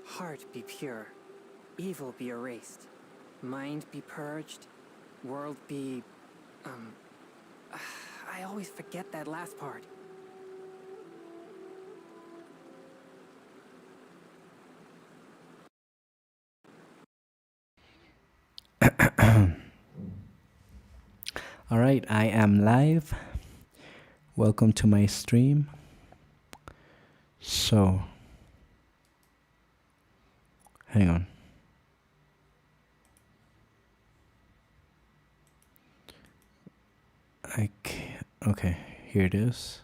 Heart be pure, evil be erased, mind be purged, world be... I always forget that last part. Alright, I am live. Welcome to my stream. So, hang on. Okay, here it is.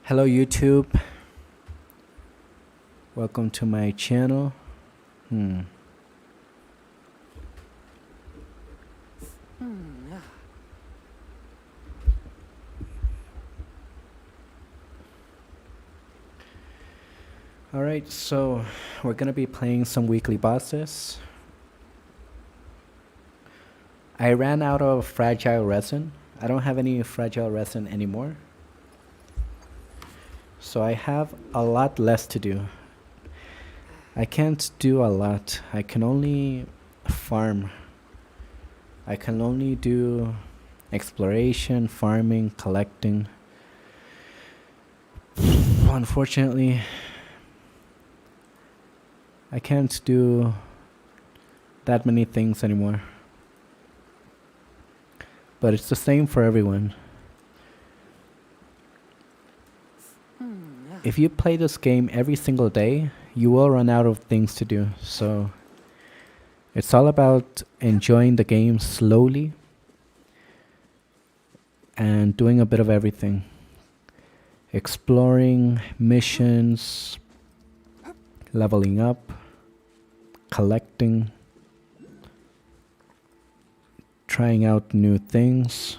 Hello YouTube. Welcome to my channel. Alright, so we're gonna be playing some weekly bosses. I ran out of fragile resin. I don't have any fragile resin anymore. So I have a lot less to do. I can't do a lot. I can only farm. I can only do exploration, farming, collecting. Unfortunately, I can't do that many things anymore. But it's the same for everyone. If you play this game every single day, you will run out of things to do. So it's all about enjoying the game slowly and doing a bit of everything. Exploring, missions, leveling up, collecting, trying out new things,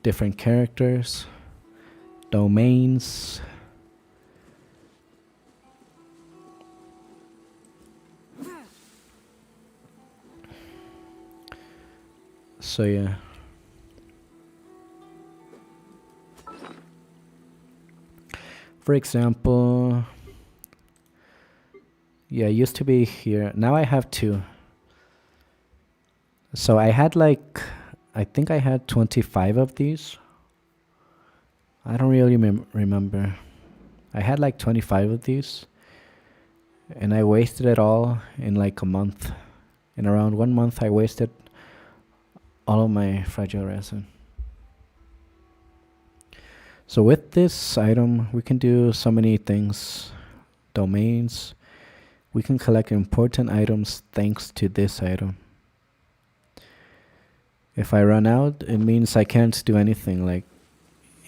different characters, domains. So yeah. For example, yeah, it used to be here. Now I have 2. So I had I think I had 25 of these. I don't really remember. I had 25 of these. And I wasted it all in a month. In around 1 month, I wasted all of my fragile resin. So with this item, we can do so many things. Domains. We can collect important items thanks to this item. If I run out, it means I can't do anything. Like,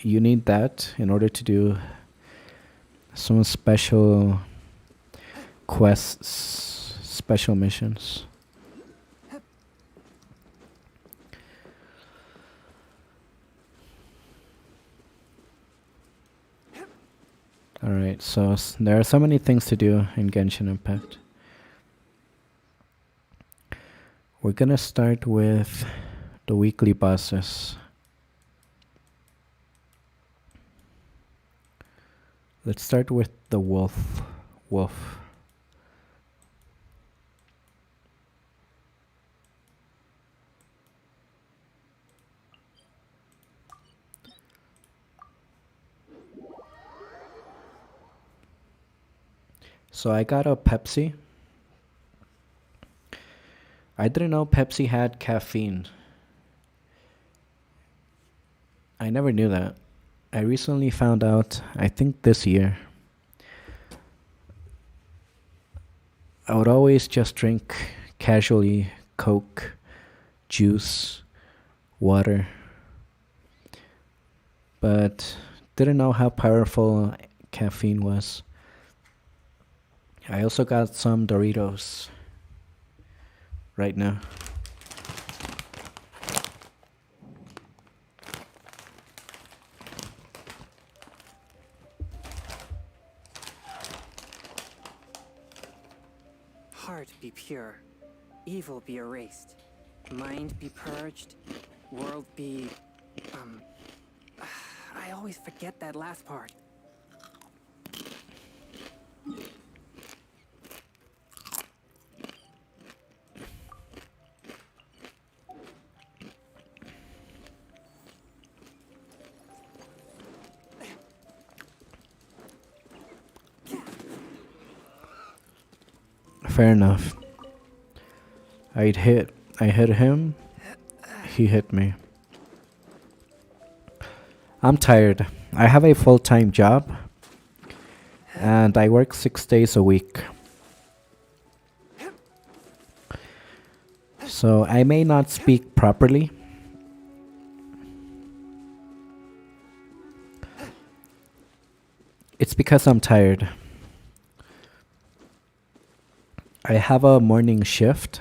you need that in order to do some special quests, special missions. Alright, so there are so many things to do in Genshin Impact. We're gonna start with the weekly bosses. Let's start with the wolf. So I got a Pepsi. I didn't know Pepsi had caffeine. I never knew that. I recently found out, I think this year. I would always just drink casually Coke, juice, water, but didn't know how powerful caffeine was. I also got some Doritos right now. Heart be pure, evil be erased, mind be purged, world be... I always forget that last part. Fair enough. I hit him, he hit me. I'm tired. I have a full-time job and I work 6 days a week. So I may not speak properly. It's because I'm tired. I have a morning shift,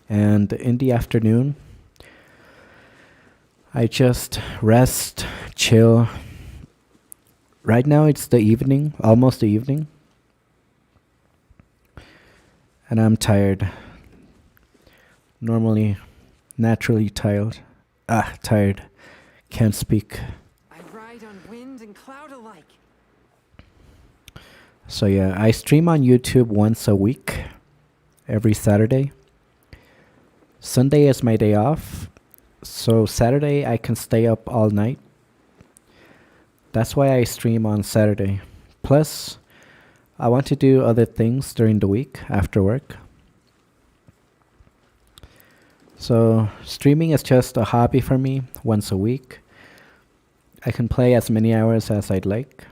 and in the afternoon, I just rest, chill. Right now it's the evening, almost the evening, and I'm tired. Normally, naturally tired. Tired. Can't speak. I ride on wind and cloud alike. So yeah, I stream on YouTube once a week, every Saturday. Sunday is my day off, so Saturday I can stay up all night. That's why I stream on Saturday. Plus, I want to do other things during the week after work. So streaming is just a hobby for me once a week. I can play as many hours as I'd like.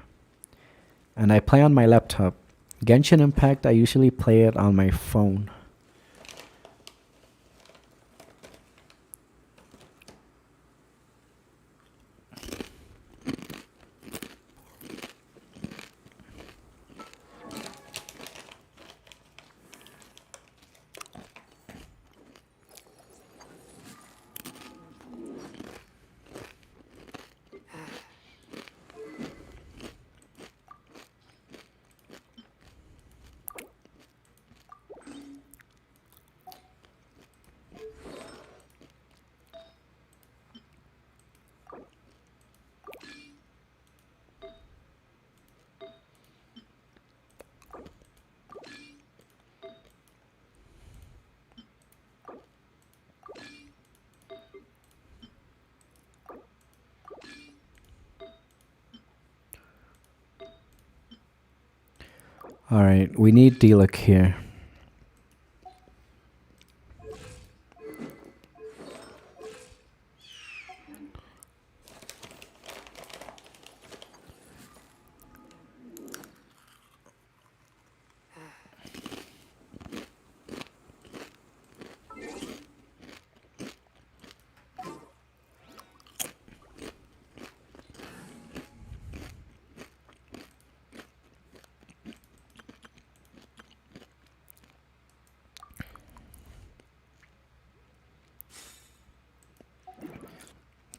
And I play on my laptop. Genshin Impact, I usually play it on my phone. Alright, we need Diluc here.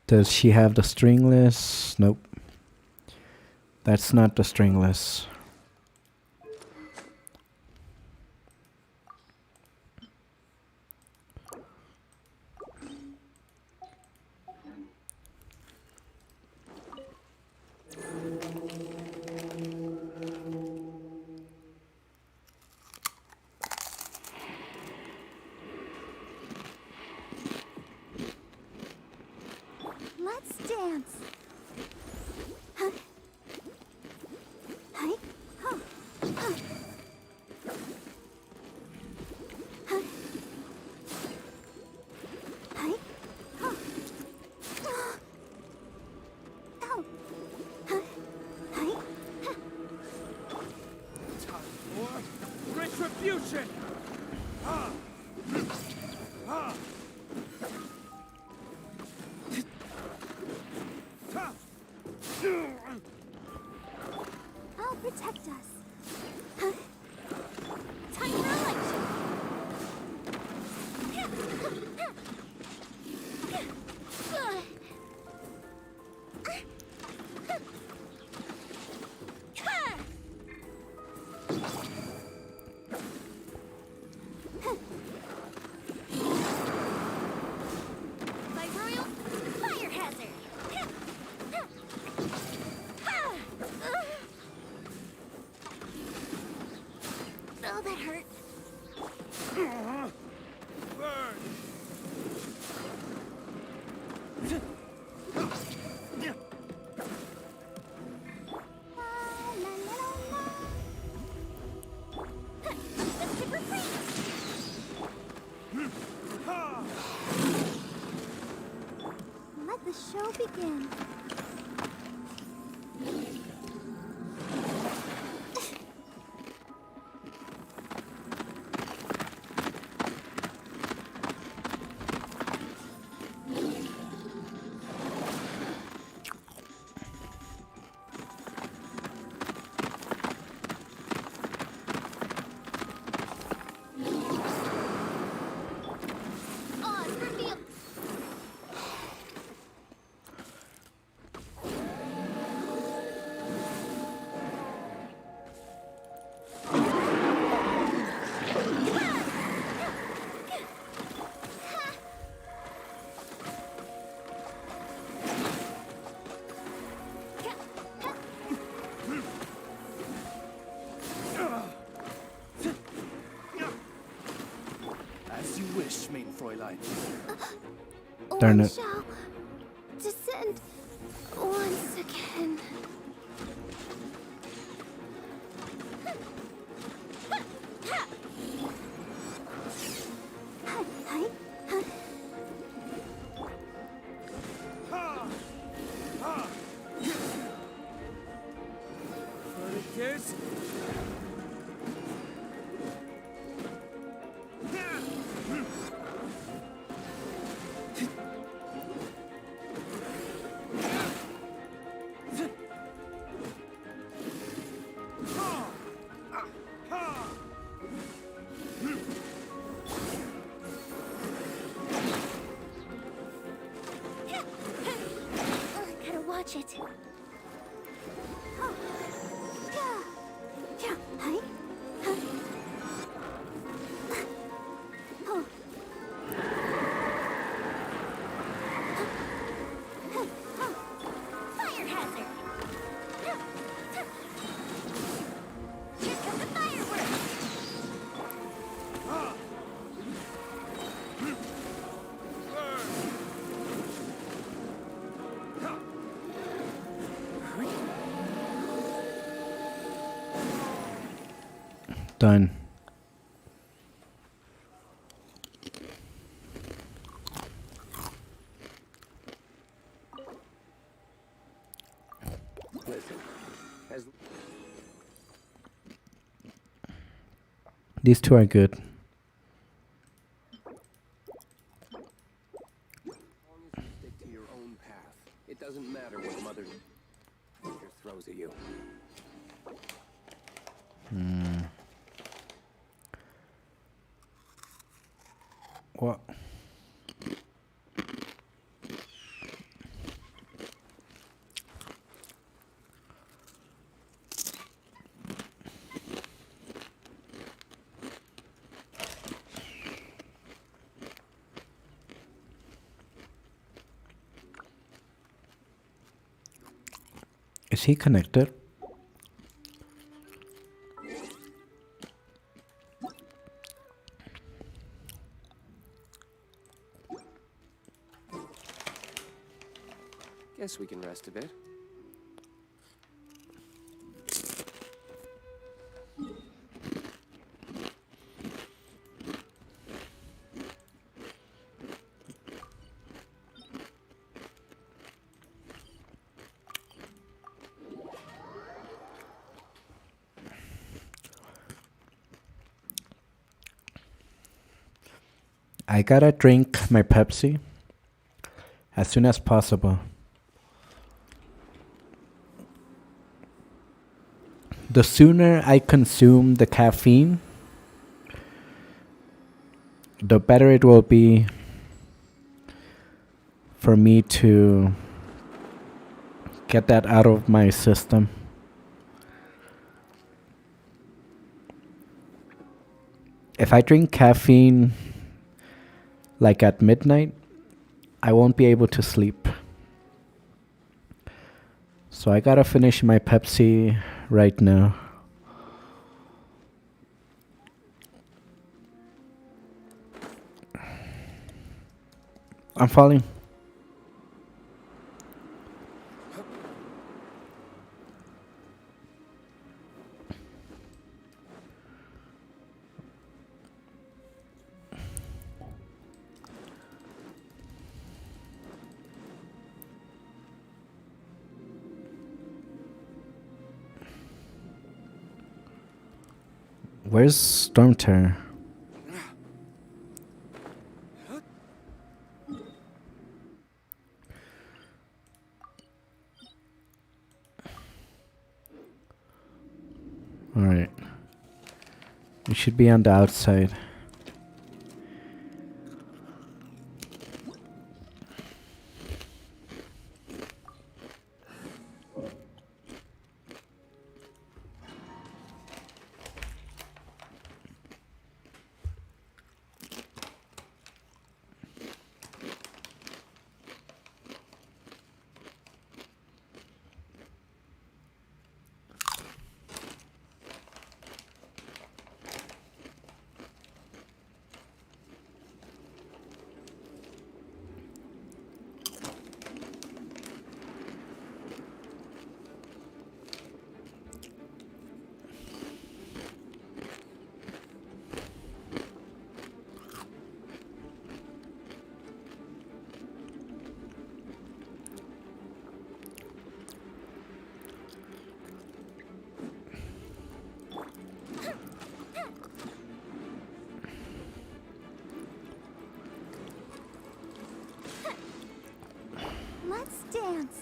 Does she have the stringless? Nope. That's not the stringless. Let's dance. Huh? Hi. Huh. Huh. Huh. Hi. Huh. Oh. Huh. Hi. Time for retribution! Ha! Ha! Ha! I'll protect us. Huh? Time for election. My royal fire hazard. Oh, that hurt. Burn! La, la, la, la. Let's get free. Ha! Let the show begin. Oz, reveal. As you wish, main Fräulein. Darn One it. shall descend once again. Hi, hi, hi. Ha! Ha! Furnikers? Gotta watch it. Oh. Yeah. Yeah. Hi. Huh. Oh. Fire hazard. Here come the fireworks. Done. Listen, as These two are good. long as you stick to your own path, it doesn't matter what Mother Nature throws at you. What? Is he connected? Guess we can rest a bit. I gotta drink my Pepsi as soon as possible. The sooner I consume the caffeine, the better it will be for me to get that out of my system. If I drink caffeine like at midnight, I won't be able to sleep. So I gotta finish my Pepsi right now. I'm falling. Where's Storm Terror? Alright. You should be on the outside. Let's dance.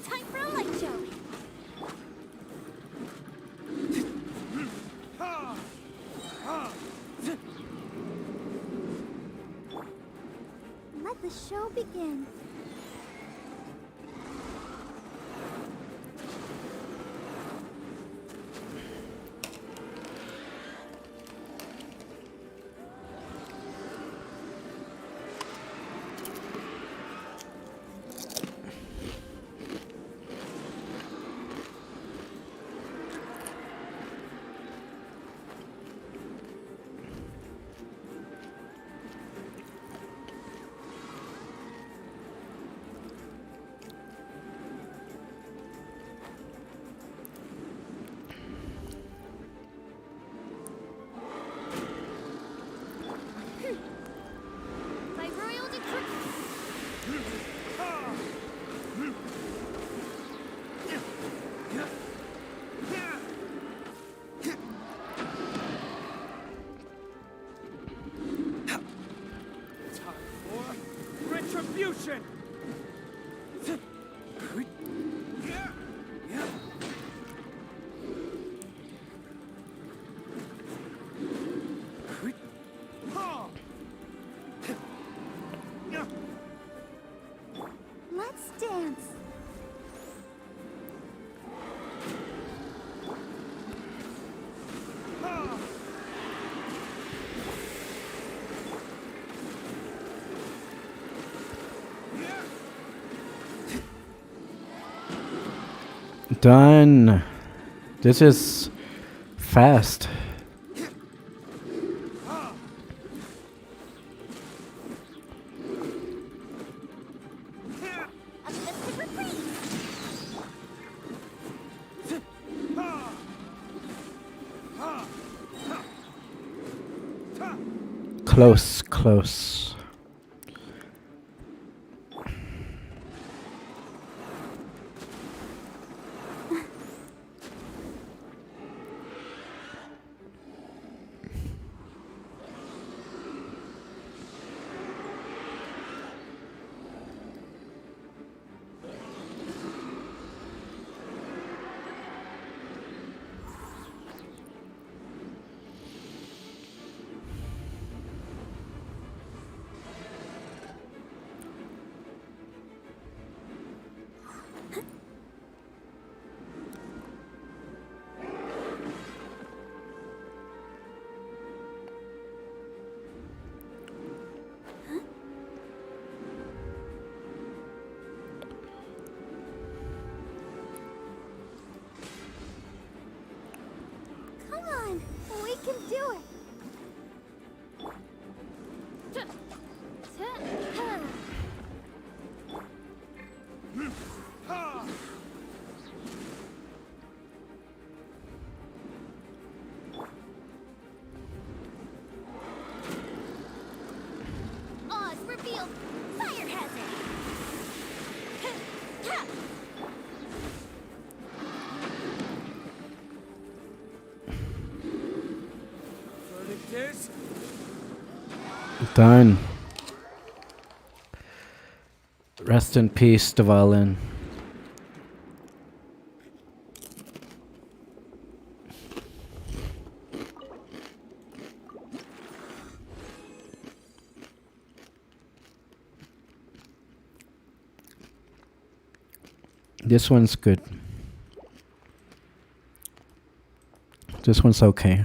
Time for a light show. Let the show begin. Done. This is fast. A mystic retreat. Close, close. Come on, we can do it. Oz revealed fire hazard. Verdict is Done. Rest in peace, Dvalin. This one's good. This one's okay.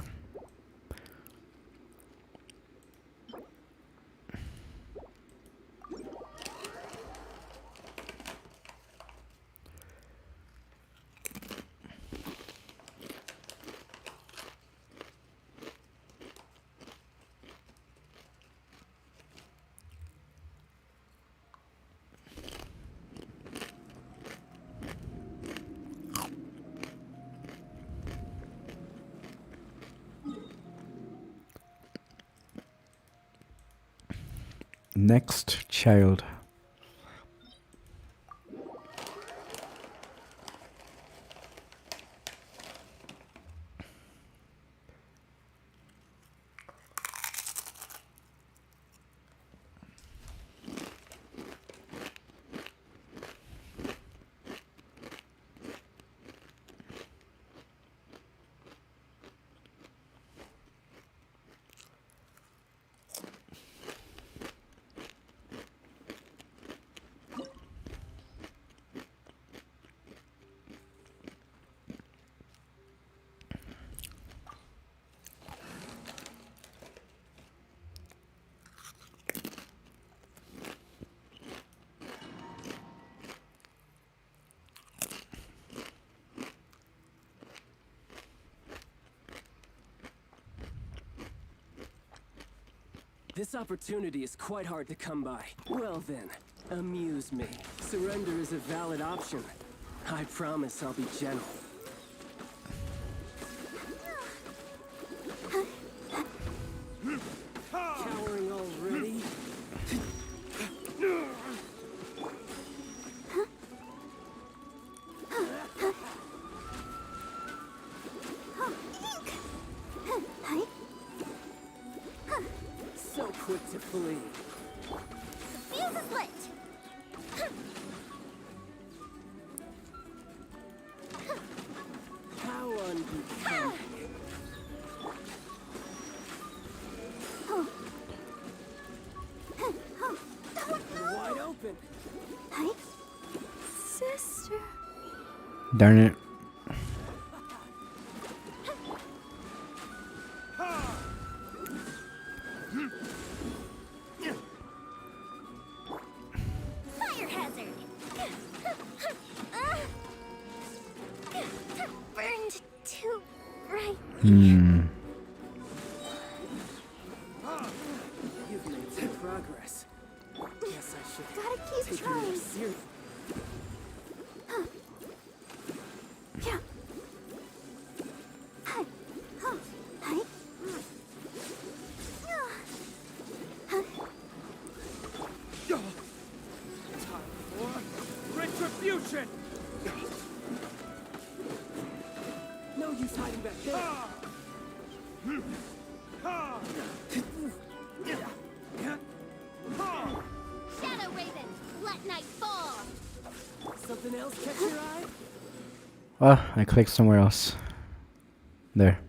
Next child. This opportunity is quite hard to come by. Well then, amuse me. Surrender is a valid option. I promise I'll be gentle. Cowering already? So quick to flee. Fuse is lit. How unbecoming. Wide open. Hi, sister. Darn it. Fire hazard. Hmm. You've made some progress. Guess I should Gotta keep take you trying. more serious. Yeah. Hi. Huh. Hi. Retribution! No use hiding back there. Shadow Raven, let night fall. Something else catch your eye? Oh, I clicked somewhere else. There.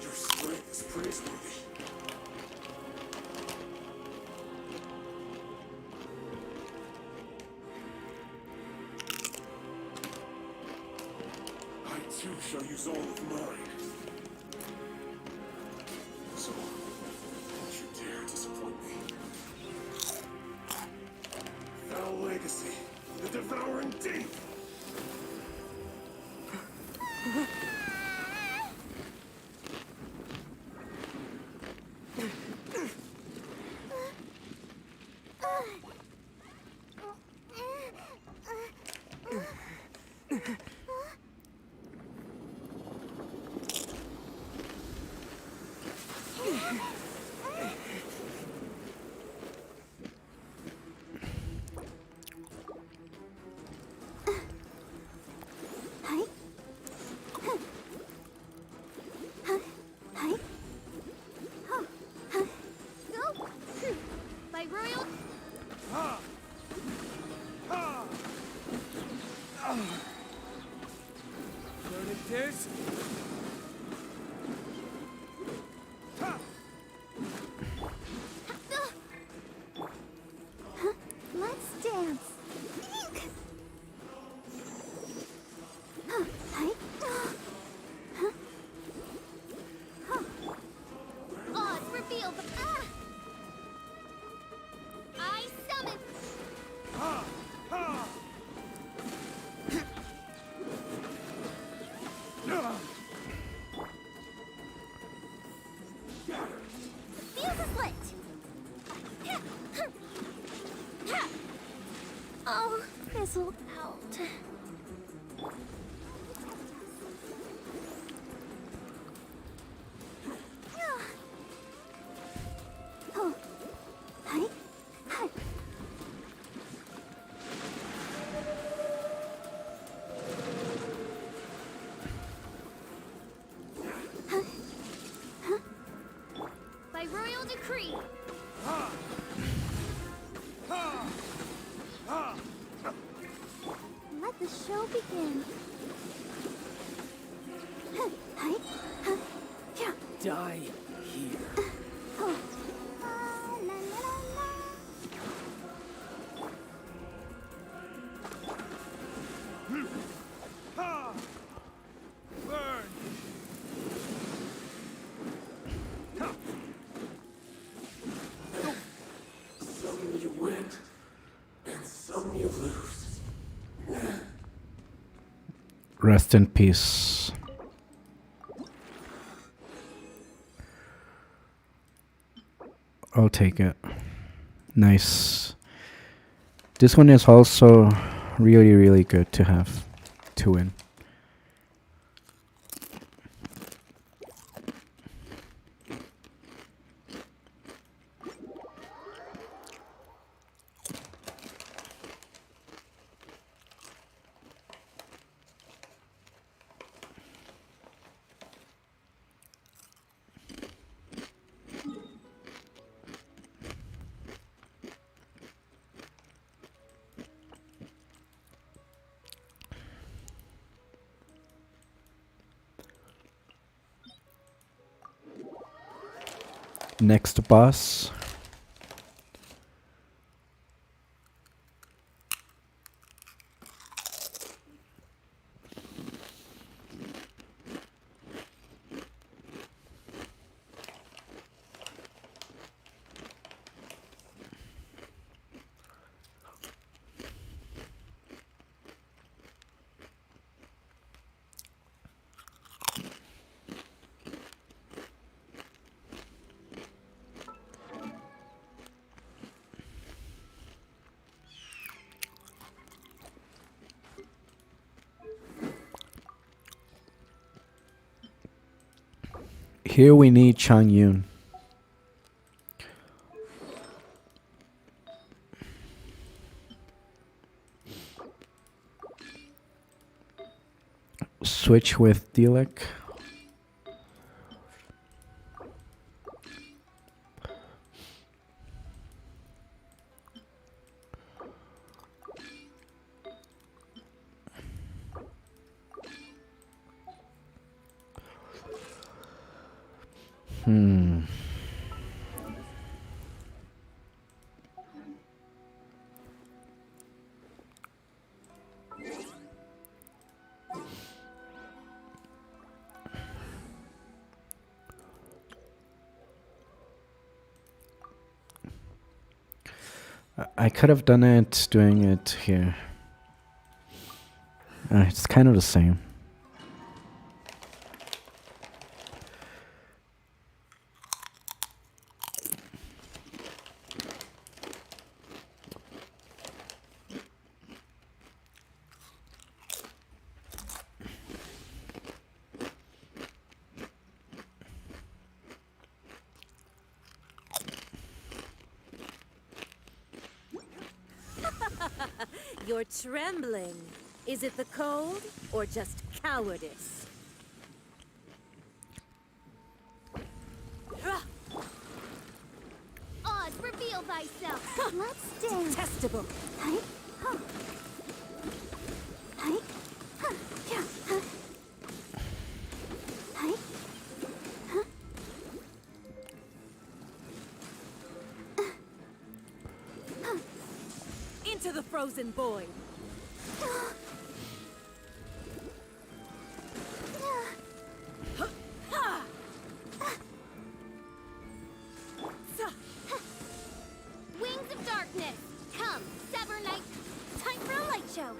Your strength is praiseworthy. I too shall use all of mine. So, don't you dare disappoint me. Foul legacy, the devouring deep. Hi. Hi. Go. By royal. Learning this? Let's dance. Eek. Hi. Odds reveal the. I summon. Fuse is lit. Oh, fizzled out. Oh, hi, hi. By royal decree. Let the show begin. Hi, yeah. Die here. Oh. La, la, la, la. Burn! Some you win, and some you lose. Rest in peace. I'll take it. Nice. This one is also really, really good to have to win. Next boss. Here we need Chang Yun. Switch with Dilek. I could have done it doing it here. It's kind of the same. You're trembling. Is it the cold or just cowardice? Oz, reveal thyself. Let's dance. Detestable. Hi. Huh. Hi. Huh. Yeah. Huh. Hi. Huh. Into the frozen void. Wings of darkness. Come, sever night. Time for a light show.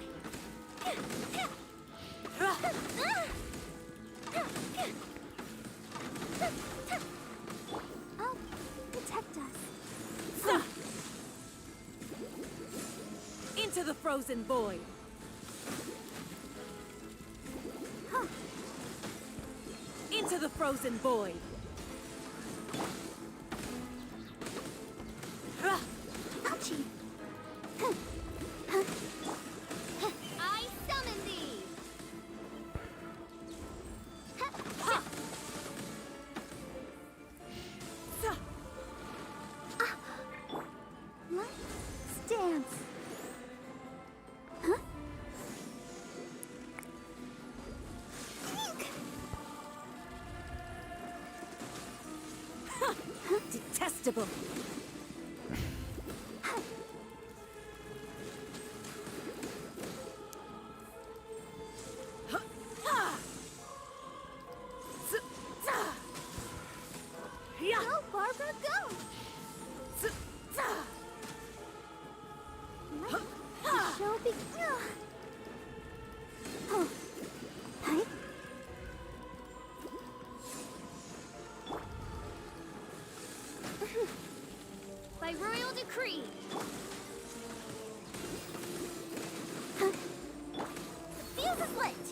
Oh, protect us. Into the frozen void. Into the frozen void. Ouchie. I summon thee. Let's dance. Huh? Detestable. Go, Barbara, go. Let the show begin. Oh. Hi. By royal decree. The fuse is lit.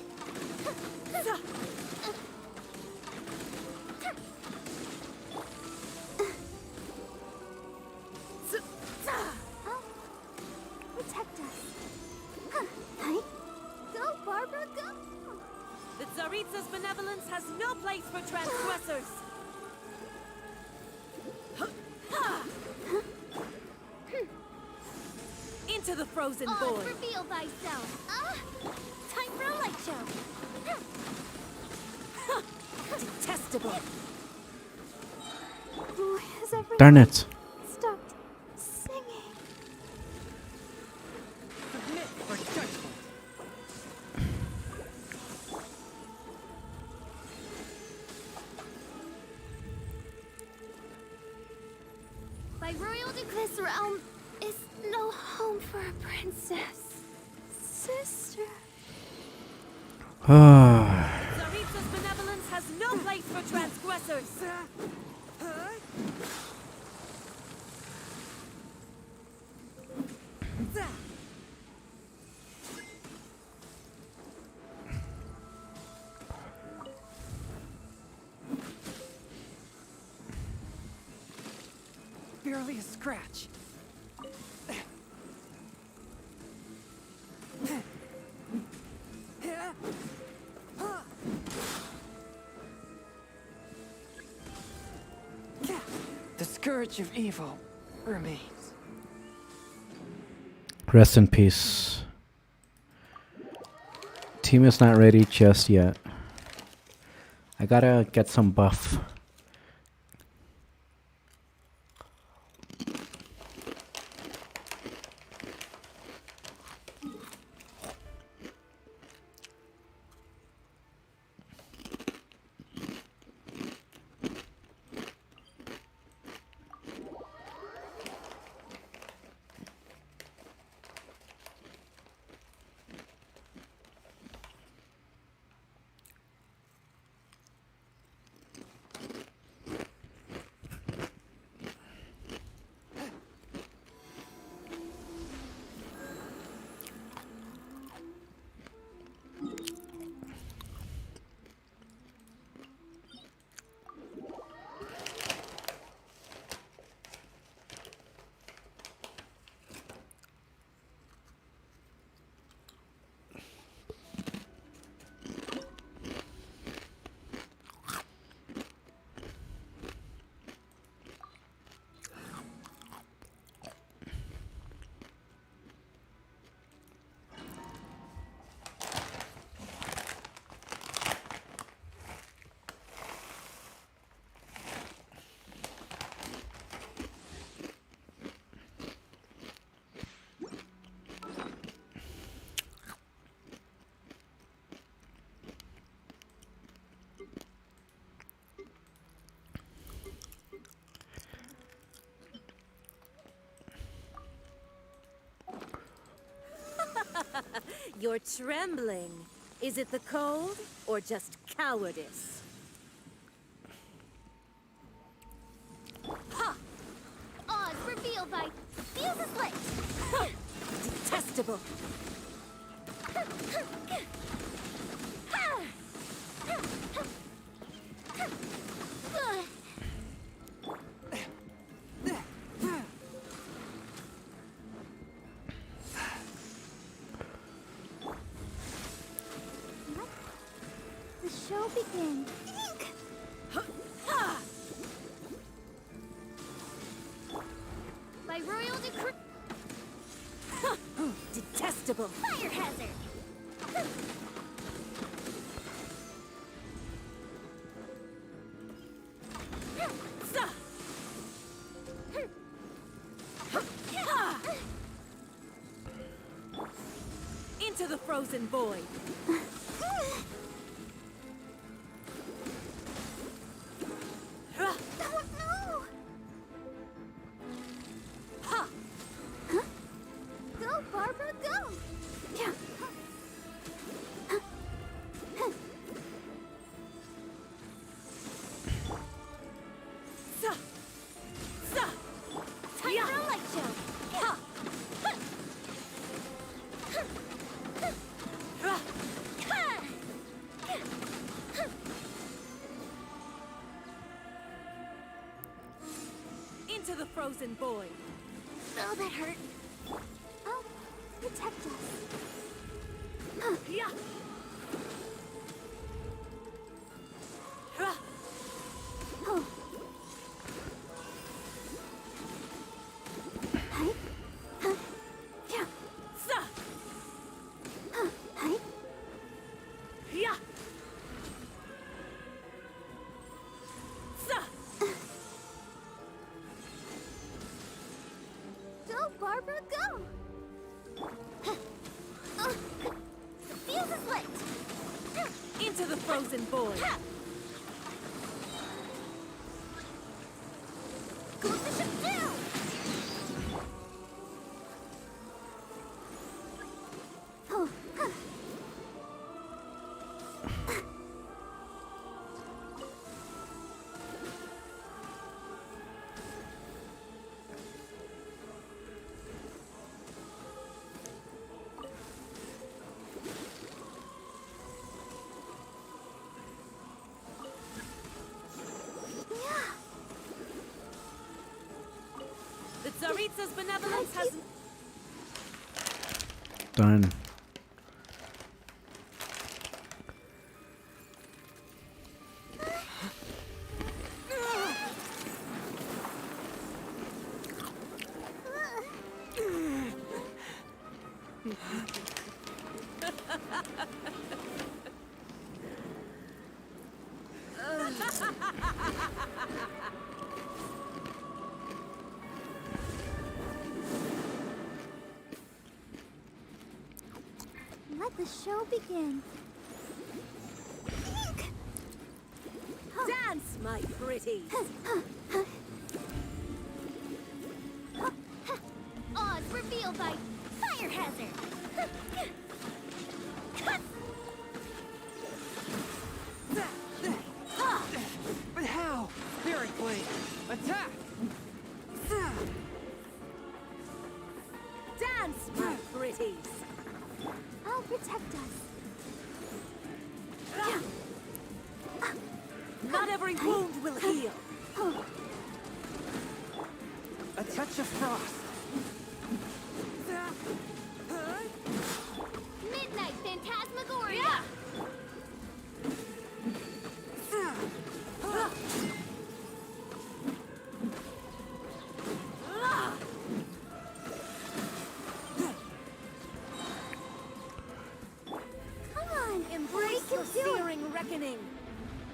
Oh, protect us. Hi. Go, Barbara, go. The Tsaritsa's benevolence has no place for transgressors. Into the frozen Oz, void. reveal thyself. Time for a light show. Detestable. Why has everyone Darn it. stopped singing? Submit for judgment. By royal decree, this realm is no home for a princess. Sister. Tsaritsa's benevolence has no place for transgressors. barely a scratch. The scourge of evil remains. Rest in peace. Team is not ready just yet. I gotta get some buff. You're trembling. Is it the cold or just cowardice? Ha! Odds revealed by fuse lit. Detestable. The show begins. By royal decree. Detestable. Fire hazard. Into the frozen void. Oh no! Ha! Go, Barbara, go! Yeah. Sa! Sa! Time for a light show. Ha! Ra! Into the frozen void. Oh, that hurt. Oh, protect us. Yeah. Ra! Oh. Hi. Huh. Yeah. Sa! Hi. Yeah. Sa! Go, Barbara, go! The fuse is lit. Into the frozen void. Close the ship down. Oh. benevolence has... Darn. Let the show begin. Dance, my pretties! Oz revealed by fire hazard. But how? Spirit Blade! Attack! Dance, my pretties! I'll protect us. Not every wound will heal. A touch of frost! Midnight Phantasmagoria. Come on, Embrace your searing reckoning.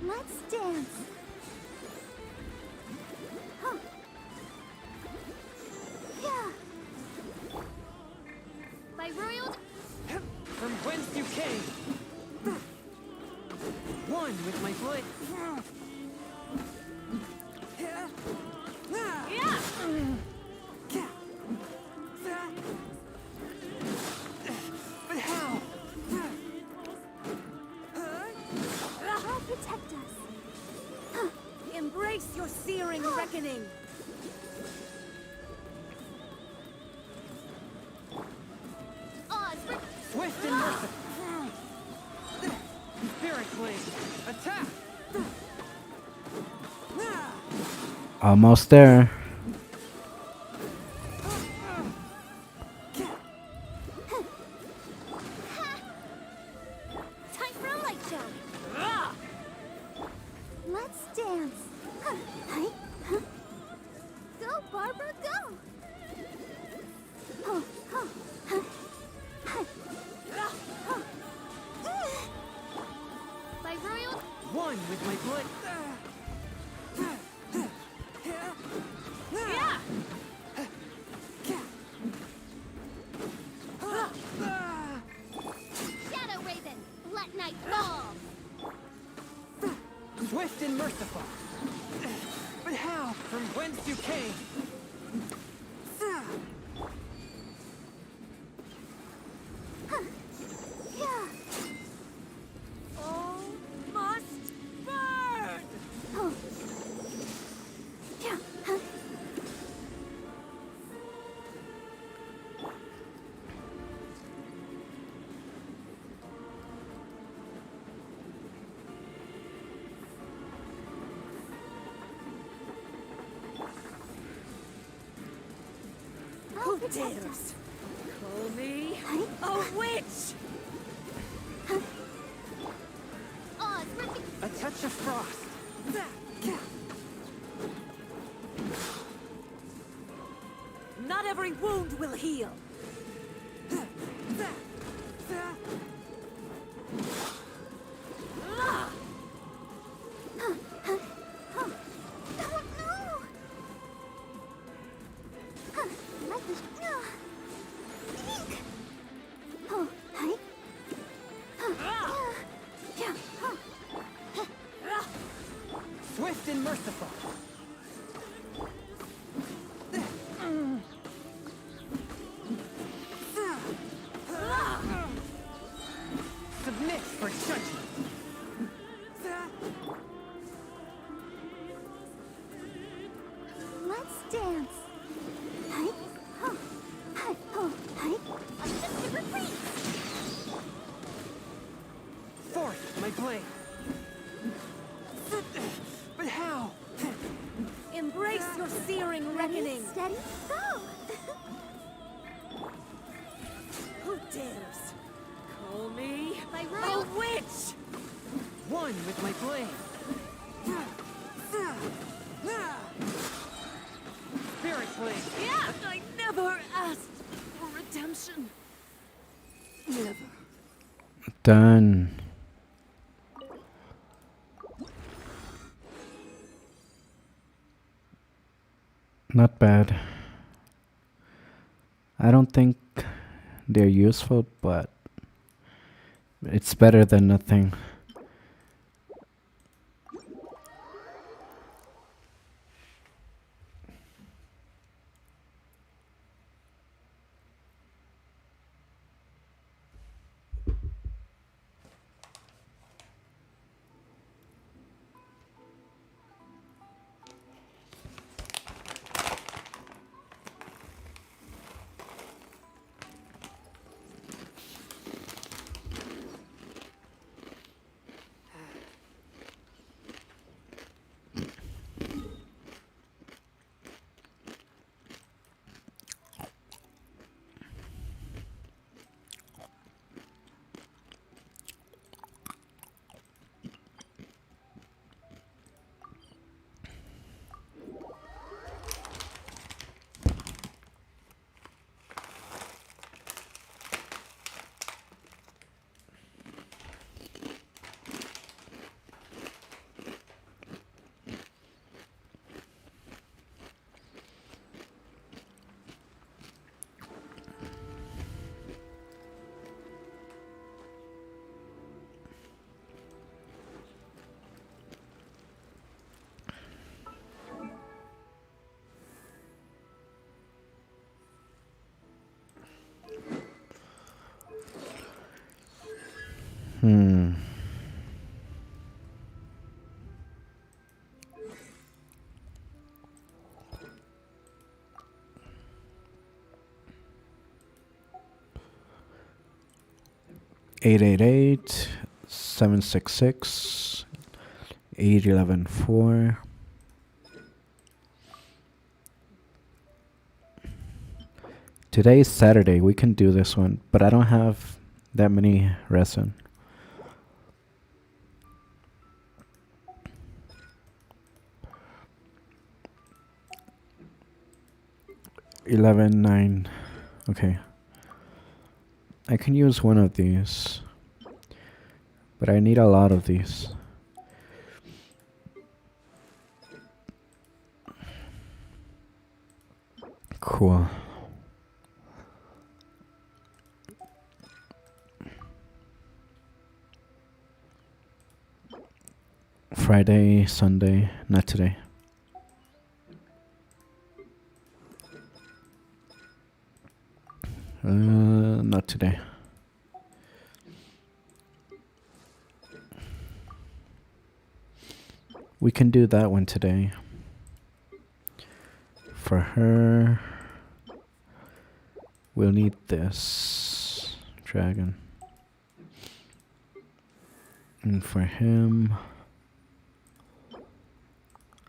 Let's dance. Huh. Yeah. By royal. From whence you came! One with my blade! But how? I'll protect us. Embrace your searing reckoning. Oz, Swift and merciful! Spirit Blade! Attack! Almost there. time for a light show. Let's dance. Go, Barbara, go. By royal. One with my blade! Shadow Raven, let night fall. Swift and merciful! But how? From whence you came! Yeah. All must burn! Oh. Yeah. Who dares call me a witch? Oz, A touch of frost! Not every wound will heal. Swift and merciful! Submit for judgment! let's dance. Forth my blade! But how? Embrace your searing reckoning. Steady, go. dares call me By a royal witch! One with my blade. Spirit blade. Yeah, I never asked for redemption. Never. Done. Not bad. I don't think they're useful, but it's better than nothing. Hmm. Eight eight eight 766 8114. Today is Saturday. We can do this one, but I don't have that many resin. Eleven nine. Okay. I can use one of these, but I need a lot of these. Cool. Friday, Sunday, not today. Not today. We can do that one today. For her, we'll need this dragon. And for him,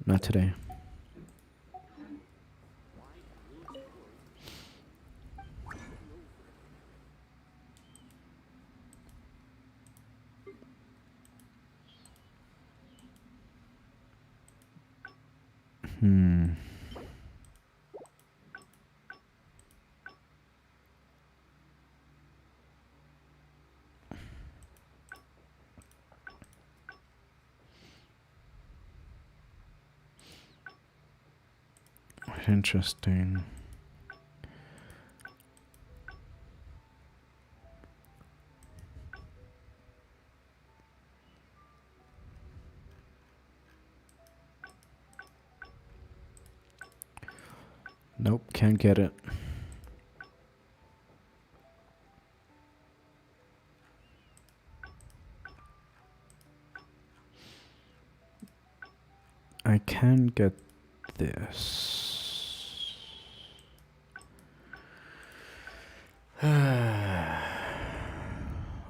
not today. Interesting. Nope, can't get it. I can get this.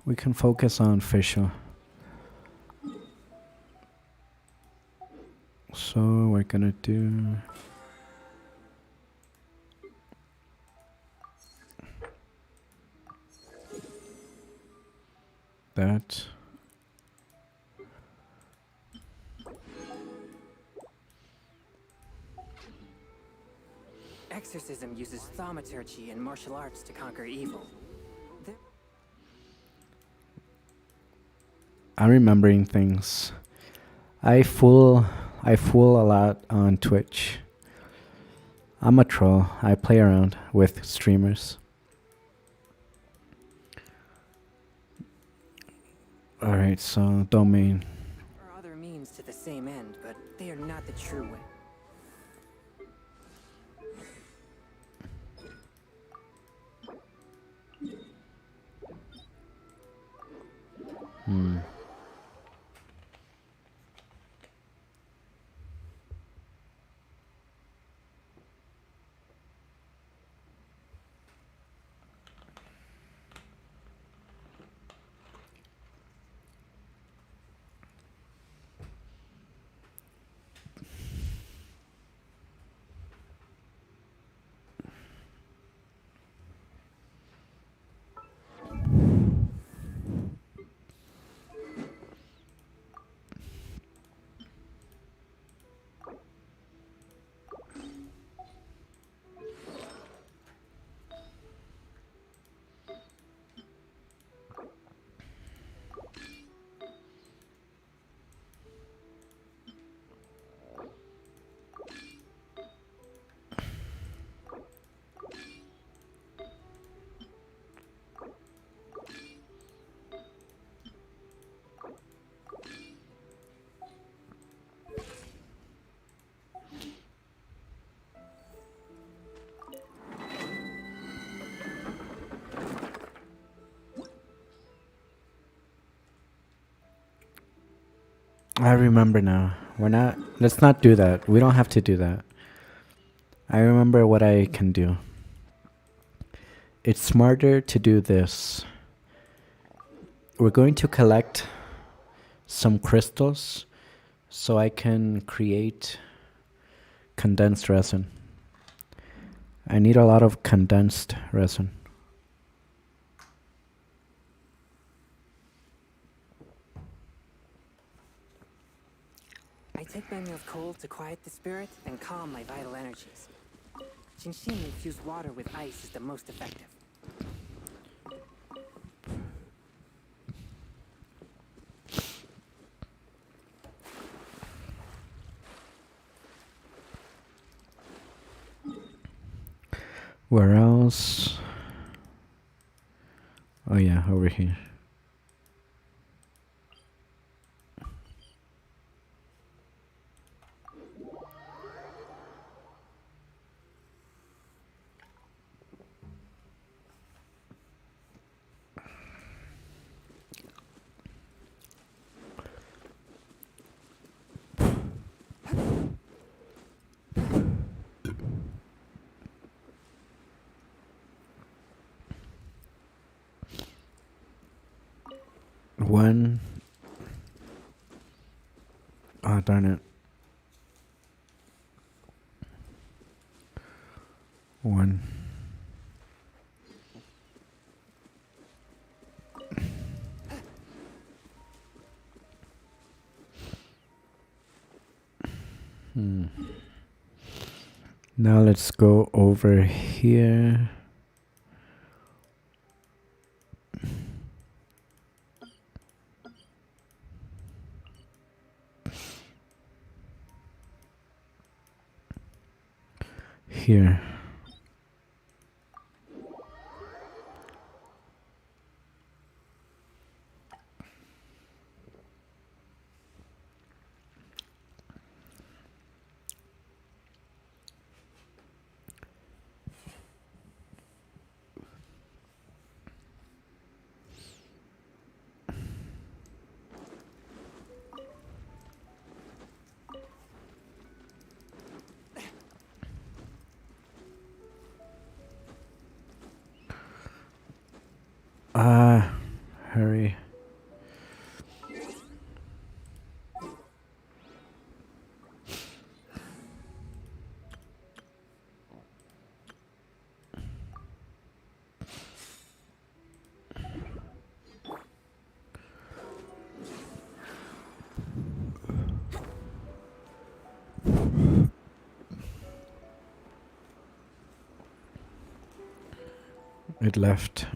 We can focus on Fisher. So we're gonna do that. Exorcism uses thaumaturgy and martial arts to conquer evil. There- I'm remembering things. I fool a lot on Twitch. I'm a troll. I play around with streamers. Alright, so domain. are other means to the same end, but they are not the true way. I remember now. Let's not do that. We don't have to do that. I remember what I can do. It's smarter to do this. We're going to collect some crystals so I can create condensed resin. I need a lot of condensed resin. I take my meal cold to quiet the spirit and calm my vital energies. Shinshin infused water with ice is the most effective. Where else? Oh yeah, over here. One. Oh, darn it. One. Now let's go over here. Here. Hurry. It left.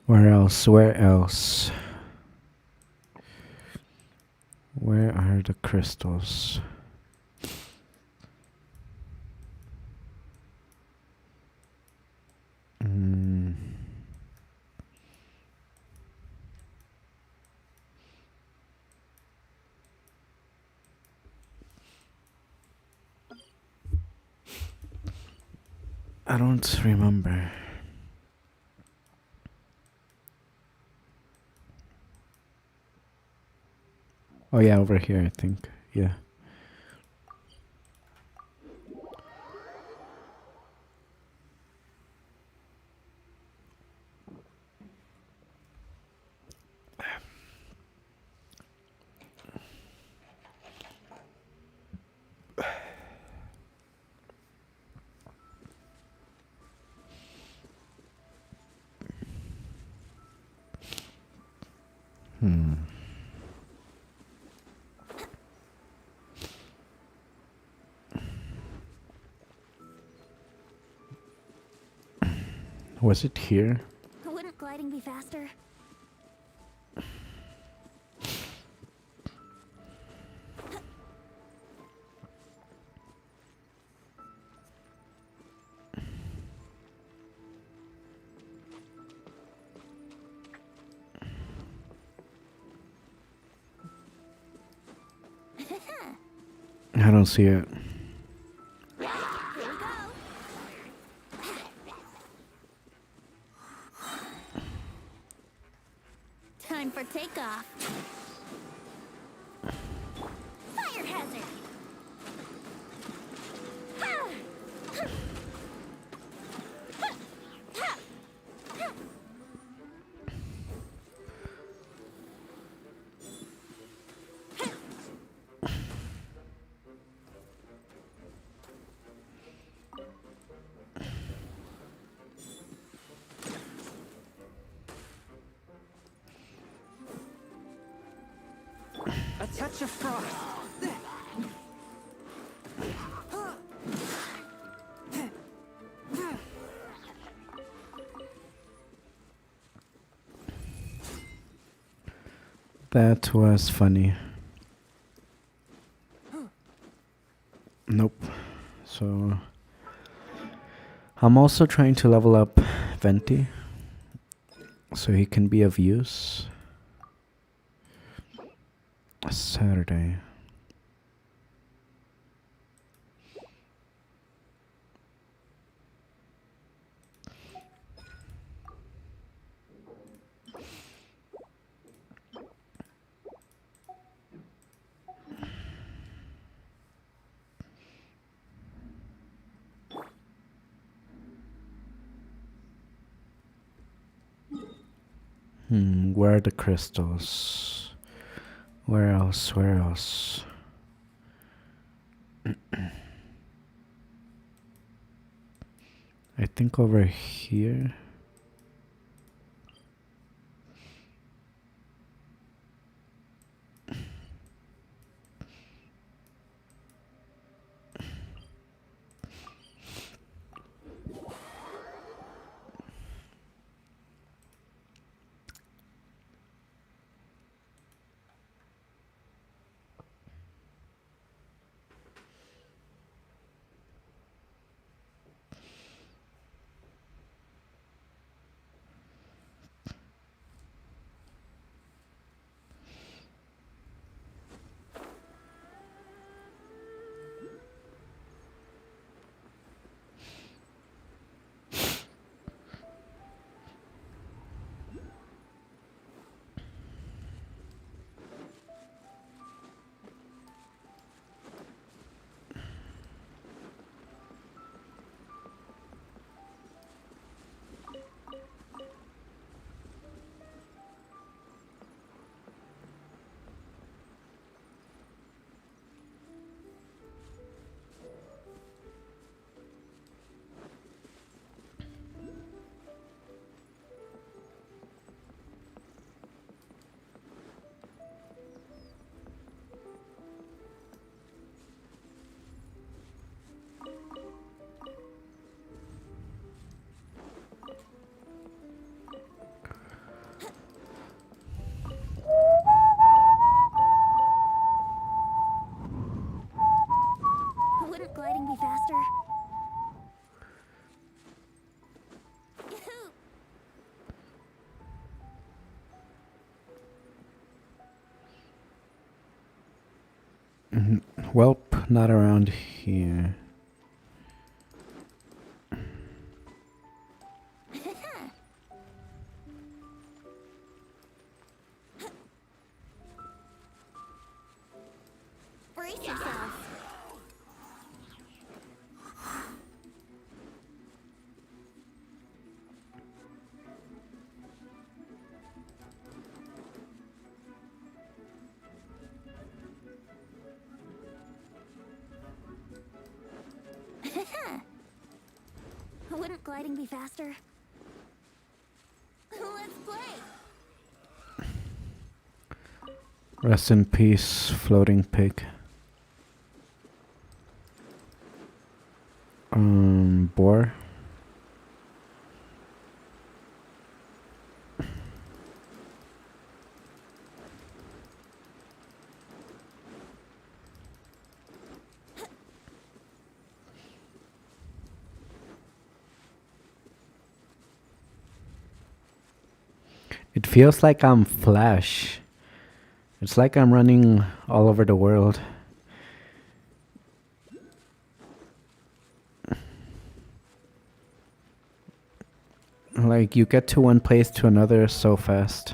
Where else? Where else? Where are the crystals? I don't remember. Oh yeah, over here I think. Yeah. Was it here? Wouldn't gliding be faster? I don't see it. Here we go. Time for takeoff. Fire hazard. A touch of frost. That was funny. Nope. So I'm also trying to level up Venti so he can be of use. Saturday. Where are the crystals? Where else? Where else? I think over here. Welp, not around here. Brace yourself. Wouldn't gliding be faster? Let's play. Rest in peace, floating pig. Boar. It feels like I'm Flash. It's like I'm running all over the world. Like, you get to one place to another so fast.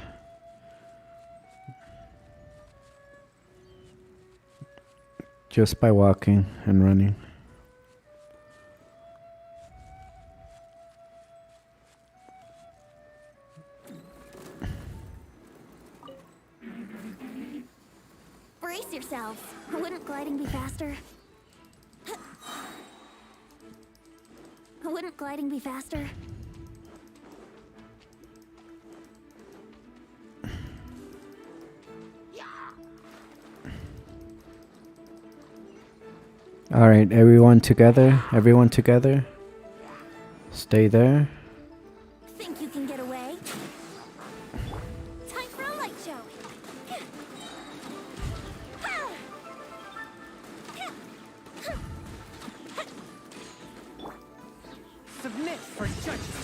Just by walking and running. Brace yourselves. Wouldn't gliding be faster? Wouldn't gliding be faster? Alright, everyone together. Everyone together. Stay there. Think you can get away? Time for a light show. Submit for judgment.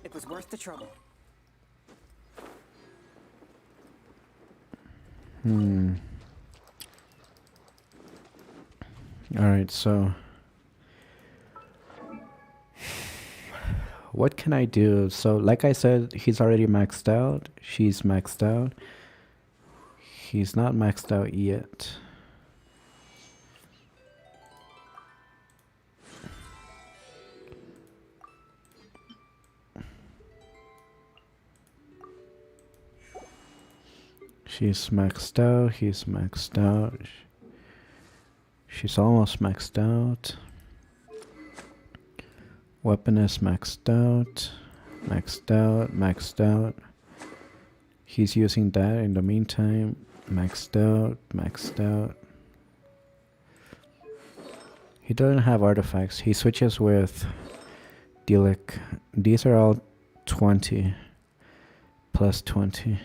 It was worth the trouble. Alright, so what can I do? So, like I said, he's already maxed out. She's maxed out. He's not maxed out yet. She's maxed out. He's maxed out. She's almost maxed out. Weapon is maxed out. Maxed out. Maxed out. He's using that in the meantime. Maxed out. Maxed out. He doesn't have artifacts. He switches with Delic. These are all 20. Plus 20.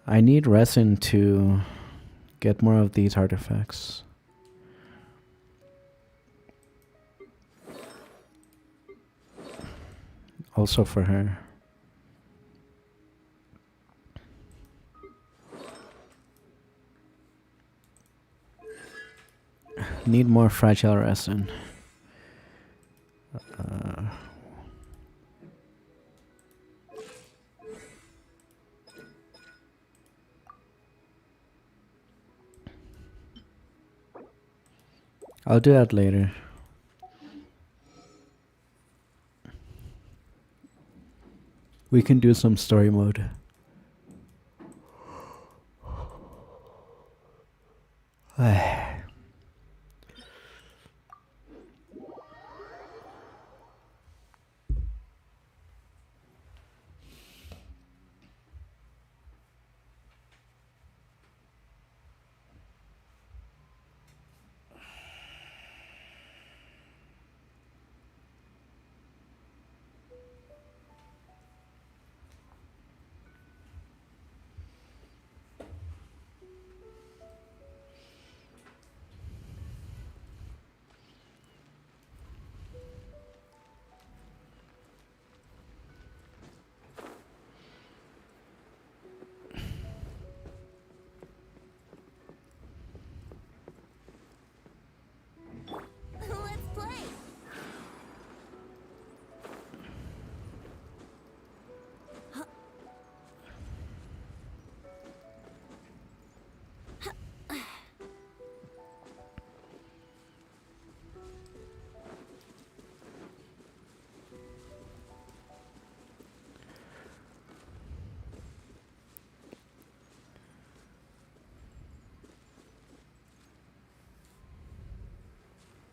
I need resin to get more of these artifacts. Also for her. Need more fragile resin. I'll do that later. We can do some story mode.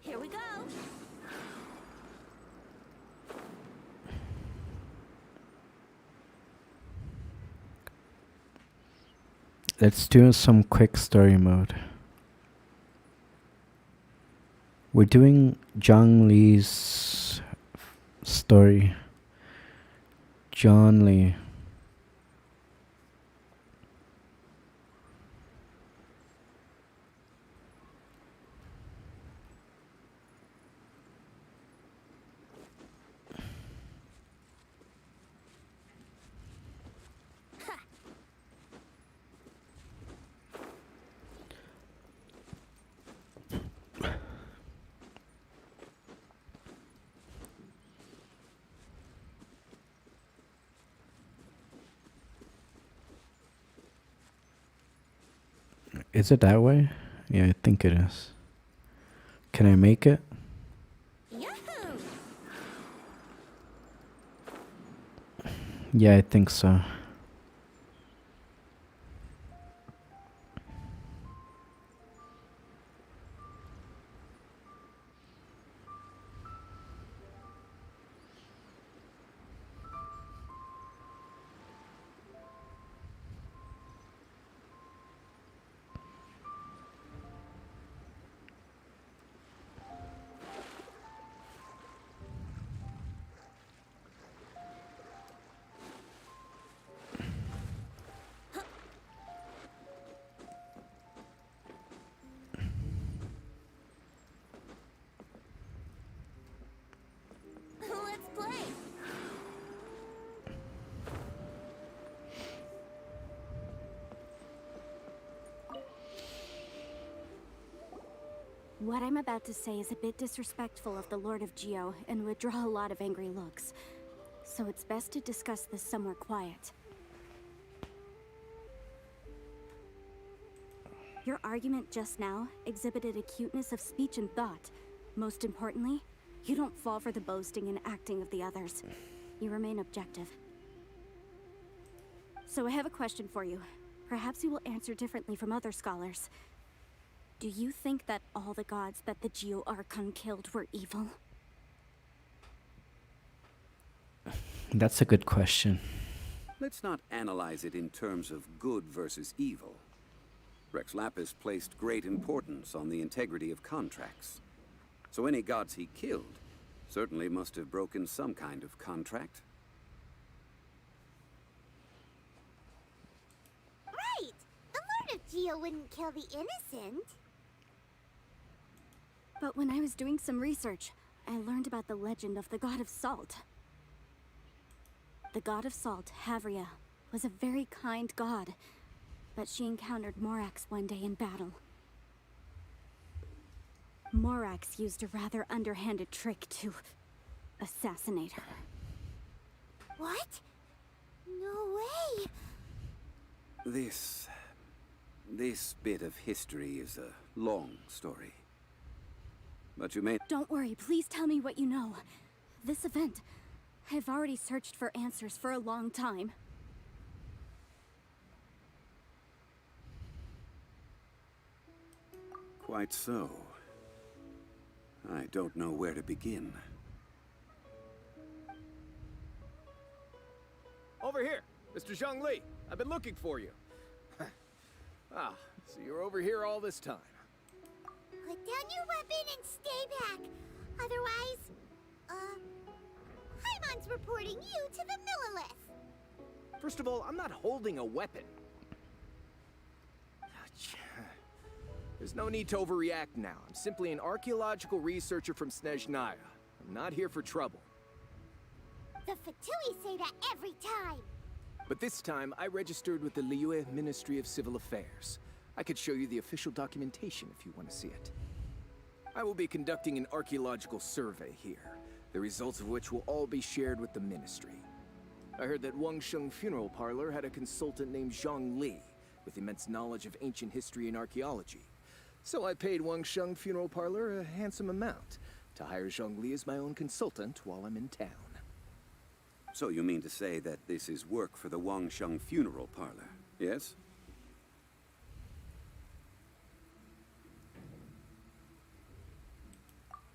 Here we go. Let's do some quick story mode. We're doing John Lee's story. John Lee. Is it that way? Yeah, I think it is. Can I make it? Yahoo! Yeah, I think so. Let's play. What I'm about to say is a bit disrespectful of the Lord of Geo and would draw a lot of angry looks. So it's best to discuss this somewhere quiet. Your argument just now exhibited acuteness of speech and thought. Most importantly, you don't fall for the boasting and acting of the others. You remain objective. So I have a question for you. Perhaps you will answer differently from other scholars. Do you think that all the gods that the Geo Archon killed were evil? That's a good question. Let's not analyze it in terms of good versus evil. Rex Lapis placed great importance on the integrity of contracts. So any gods he killed certainly must have broken some kind of contract. Right! The Lord of Geo wouldn't kill the innocent. But when I was doing some research, I learned about the legend of the god of salt. The god of salt, Havria, was a very kind god, but she encountered Morax one day in battle. Morax used a rather underhanded trick to assassinate her. What? No way! This bit of history is a long story. But you may... Don't worry, please tell me what you know. This event, I've already searched for answers for a long time. Quite so. I don't know where to begin. Over here, Mr. Zhongli. I've been looking for you. Ah, so you're over here all this time. Put down your weapon and stay back. Otherwise, Paimon's reporting you to the Millilith. First of all, I'm not holding a weapon. There's no need to overreact now. I'm simply an archaeological researcher from Snezhnaya. I'm not here for trouble. The Fatui say that every time. But this time, I registered with the Liyue Ministry of Civil Affairs. I could show you the official documentation if you want to see it. I will be conducting an archaeological survey here, the results of which will all be shared with the ministry. I heard that Wangsheng Funeral Parlor had a consultant named Zhang Li, with immense knowledge of ancient history and archaeology. So I paid Wangsheng Funeral Parlor a handsome amount to hire Zhang Li as my own consultant while I'm in town. So you mean to say that this is work for the Wangsheng Funeral Parlor, yes?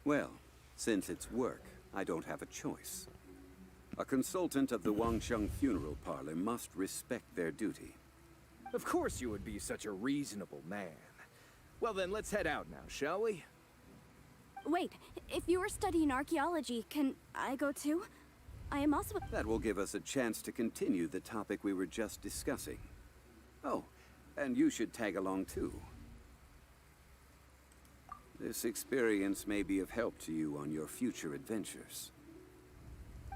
Well, since it's work, I don't have a choice. A consultant of the Wangsheng funeral parlor must respect their duty. Of course you would be such a reasonable man. Well then, let's head out now, shall we? Wait, if you are studying archaeology, can I go too? I am also... That will give us a chance to continue the topic we were just discussing. Oh, and you should tag along too. This experience may be of help to you on your future adventures.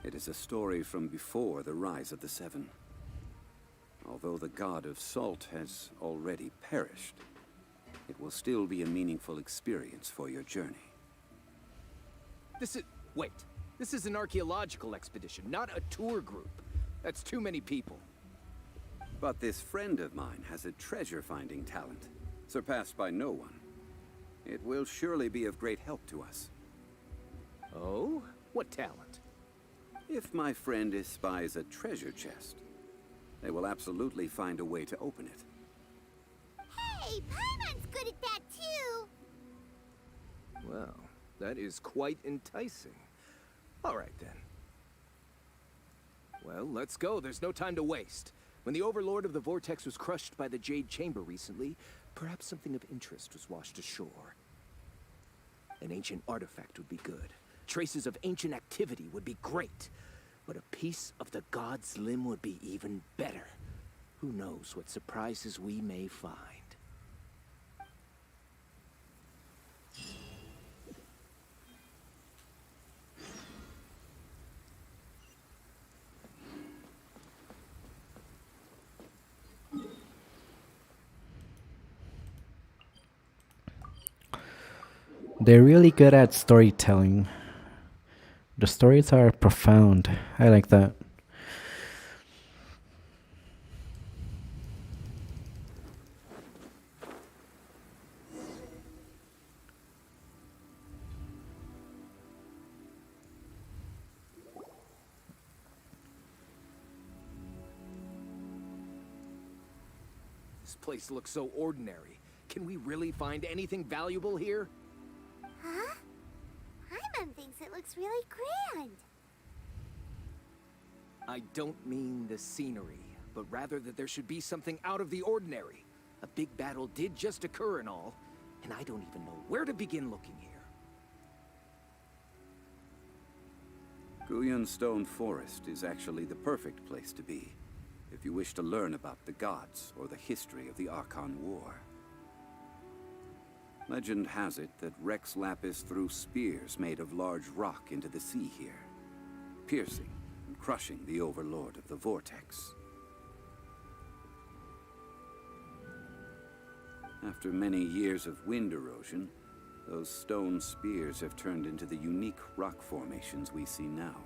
It is a story from before the rise of the Seven. Although the god of salt has already perished, it will still be a meaningful experience for your journey. Wait. This is an archaeological expedition, not a tour group. That's too many people. But this friend of mine has a treasure-finding talent, surpassed by no one. It will surely be of great help to us. Oh? What talent? If my friend espies a treasure chest, they will absolutely find a way to open it. Hey, Paimon's good at that too! Well, that is quite enticing. All right, then. Well, let's go. There's no time to waste. When the Overlord of the Vortex was crushed by the Jade Chamber recently, perhaps something of interest was washed ashore. An ancient artifact would be good. Traces of ancient activity would be great. But a piece of the god's limb would be even better. Who knows what surprises we may find. They're really good at storytelling. The stories are profound. I like that. This place looks so ordinary. Can we really find anything valuable here? Huh? Paimon thinks it looks really grand. I don't mean the scenery, but rather that there should be something out of the ordinary. A big battle did just occur and all, and I don't even know where to begin looking here. Guyan Stone Forest is actually the perfect place to be, if you wish to learn about the gods or the history of the Archon War. Legend has it that Rex Lapis threw spears made of large rock into the sea here, piercing and crushing the Overlord of the Vortex. After many years of wind erosion, those stone spears have turned into the unique rock formations we see now.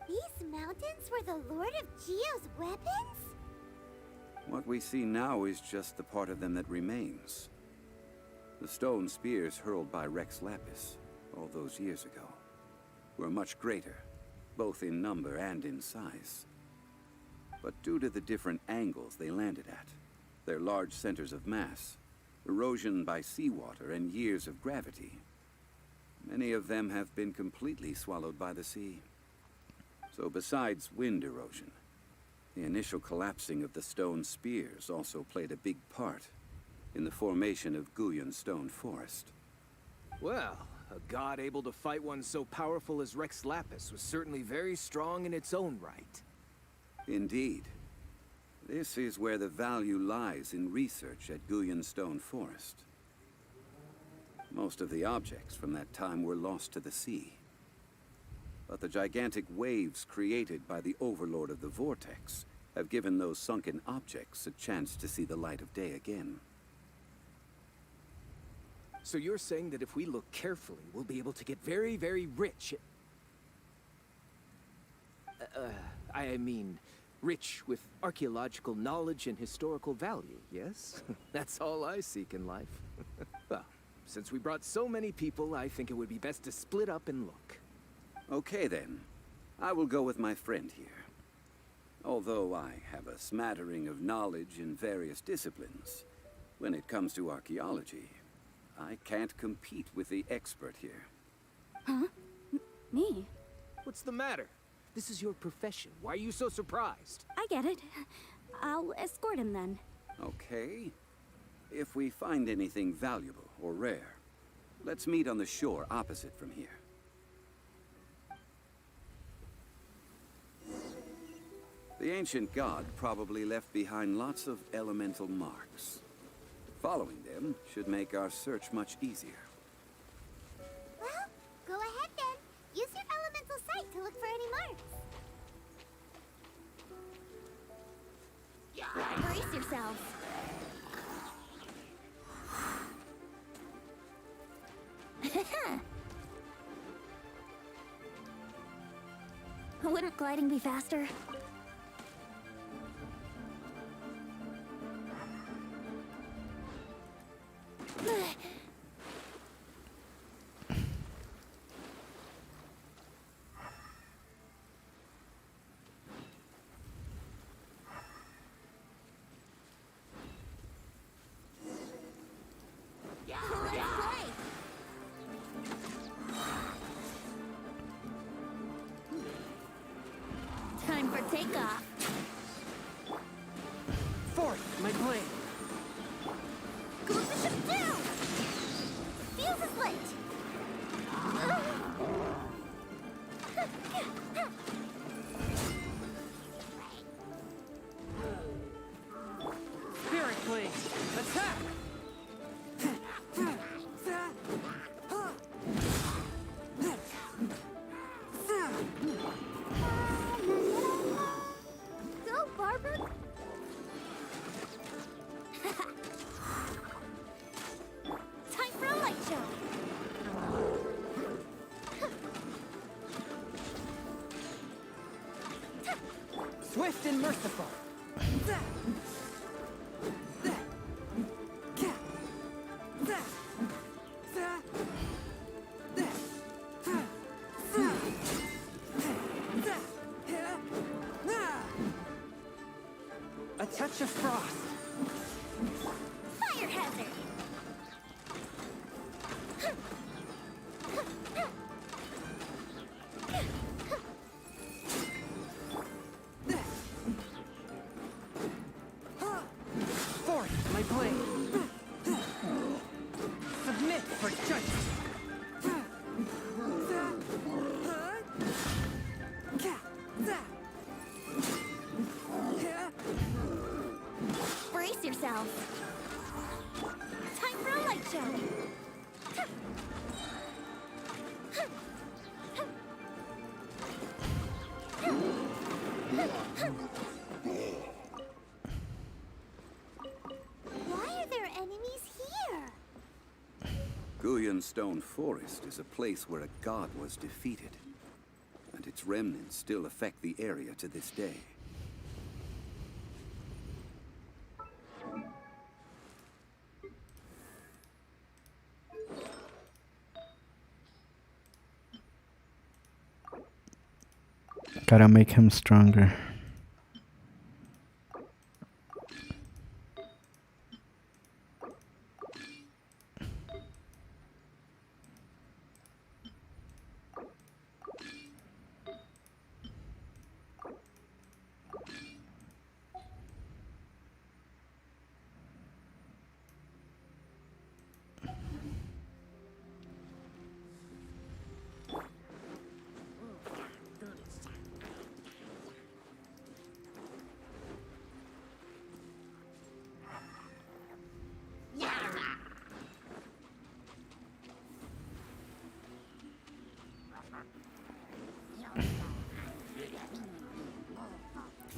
These mountains were the Lord of Geo's weapons? What we see now is just the part of them that remains. The stone spears hurled by Rex Lapis all those years ago were much greater, both in number and in size. But due to the different angles they landed at, their large centers of mass, erosion by seawater, and years of gravity, many of them have been completely swallowed by the sea. So besides wind erosion, the initial collapsing of the stone spears also played a big part in the formation of Guyan Stone Forest. Well, a god able to fight one so powerful as Rex Lapis was certainly very strong in its own right. Indeed. This is where the value lies in research at Guyan Stone Forest. Most of the objects from that time were lost to the sea. But the gigantic waves created by the Overlord of the Vortex have given those sunken objects a chance to see the light of day again. So you're saying that if we look carefully, we'll be able to get very, very rich. I mean, rich with archaeological knowledge and historical value, yes? That's all I seek in life. Well, since we brought so many people, I think it would be best to split up and look. Okay then. I will go with my friend here. Although I have a smattering of knowledge in various disciplines, when it comes to archaeology, I can't compete with the expert here. Huh? Me? What's the matter? This is your profession. Why are you so surprised? I get it. I'll escort him then. Okay. If we find anything valuable or rare, let's meet on the shore opposite from here. The ancient god probably left behind lots of elemental marks. Following them should make our search much easier. Well, go ahead then. Use your elemental sight to look for any marks. Brace yourselves. Wouldn't gliding be faster? Time for takeoff. Forth, my blade! Go with the ship down! Fuse is lit! Spirit blade! Attack! Go, Barbara! Time for a light show! Swift and merciful! A touch of frost! Fire hazard! Forth, my blade! Submit for judgment! Brace yourselves! Time for a light show! Why are there enemies here? Guyan Stone Forest is a place where a god was defeated, and its remnants still affect the area to this day. Gotta make him stronger.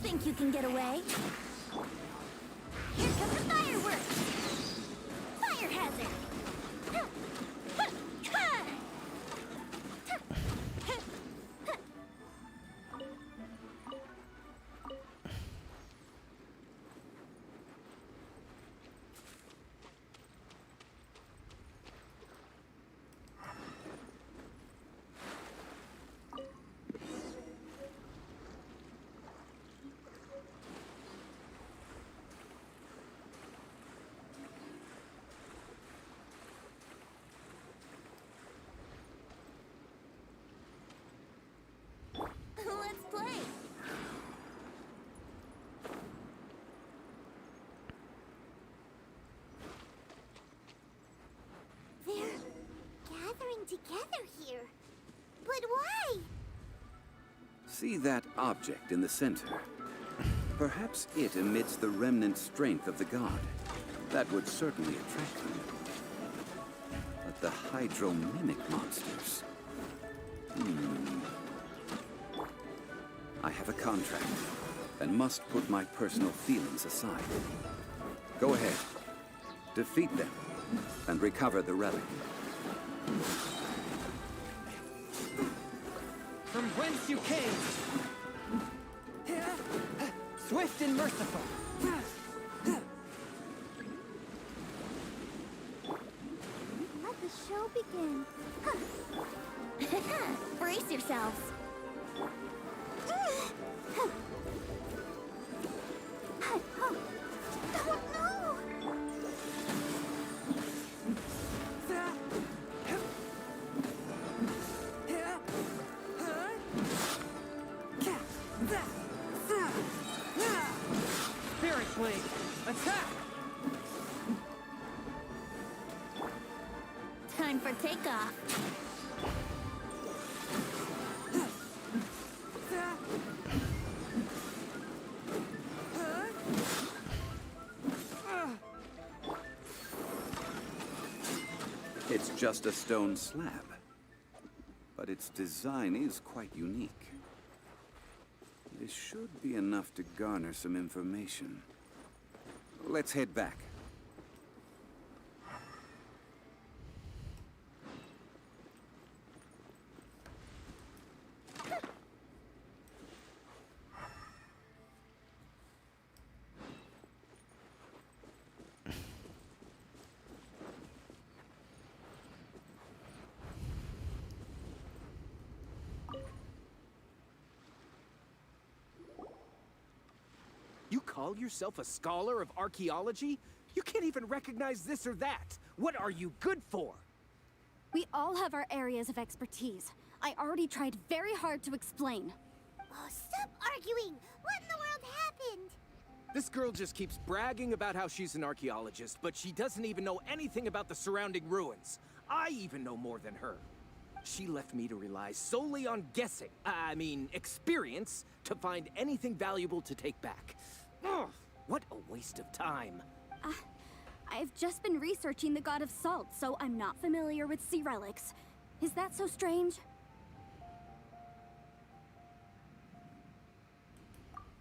Think you can get away? Here come the fireworks! Fire hazard! together here. But why? See that object in the center? Perhaps it emits the remnant strength of the god. That would certainly attract them. But the hydro-mimic monsters... I have a contract, and must put my personal feelings aside. Go ahead. Defeat them, and recover the relic. From whence you came! Swift and merciful! Let the show begin. Brace yourselves. Oh no! Spirit Blade! Attack! Time for takeoff. It's just a stone slab, but its design is quite unique. This should be enough to garner some information. Let's head back. You call yourself a scholar of archaeology? You can't even recognize this or that. What are you good for? We all have our areas of expertise. I already tried very hard to explain. Oh, stop arguing! What in the world happened? This girl just keeps bragging about how she's an archaeologist, but she doesn't even know anything about the surrounding ruins. I even know more than her. She left me to rely solely on guessing, experience, to find anything valuable to take back. Ugh, what a waste of time. I've just been researching the God of Salt, so I'm not familiar with sea relics. Is that so strange?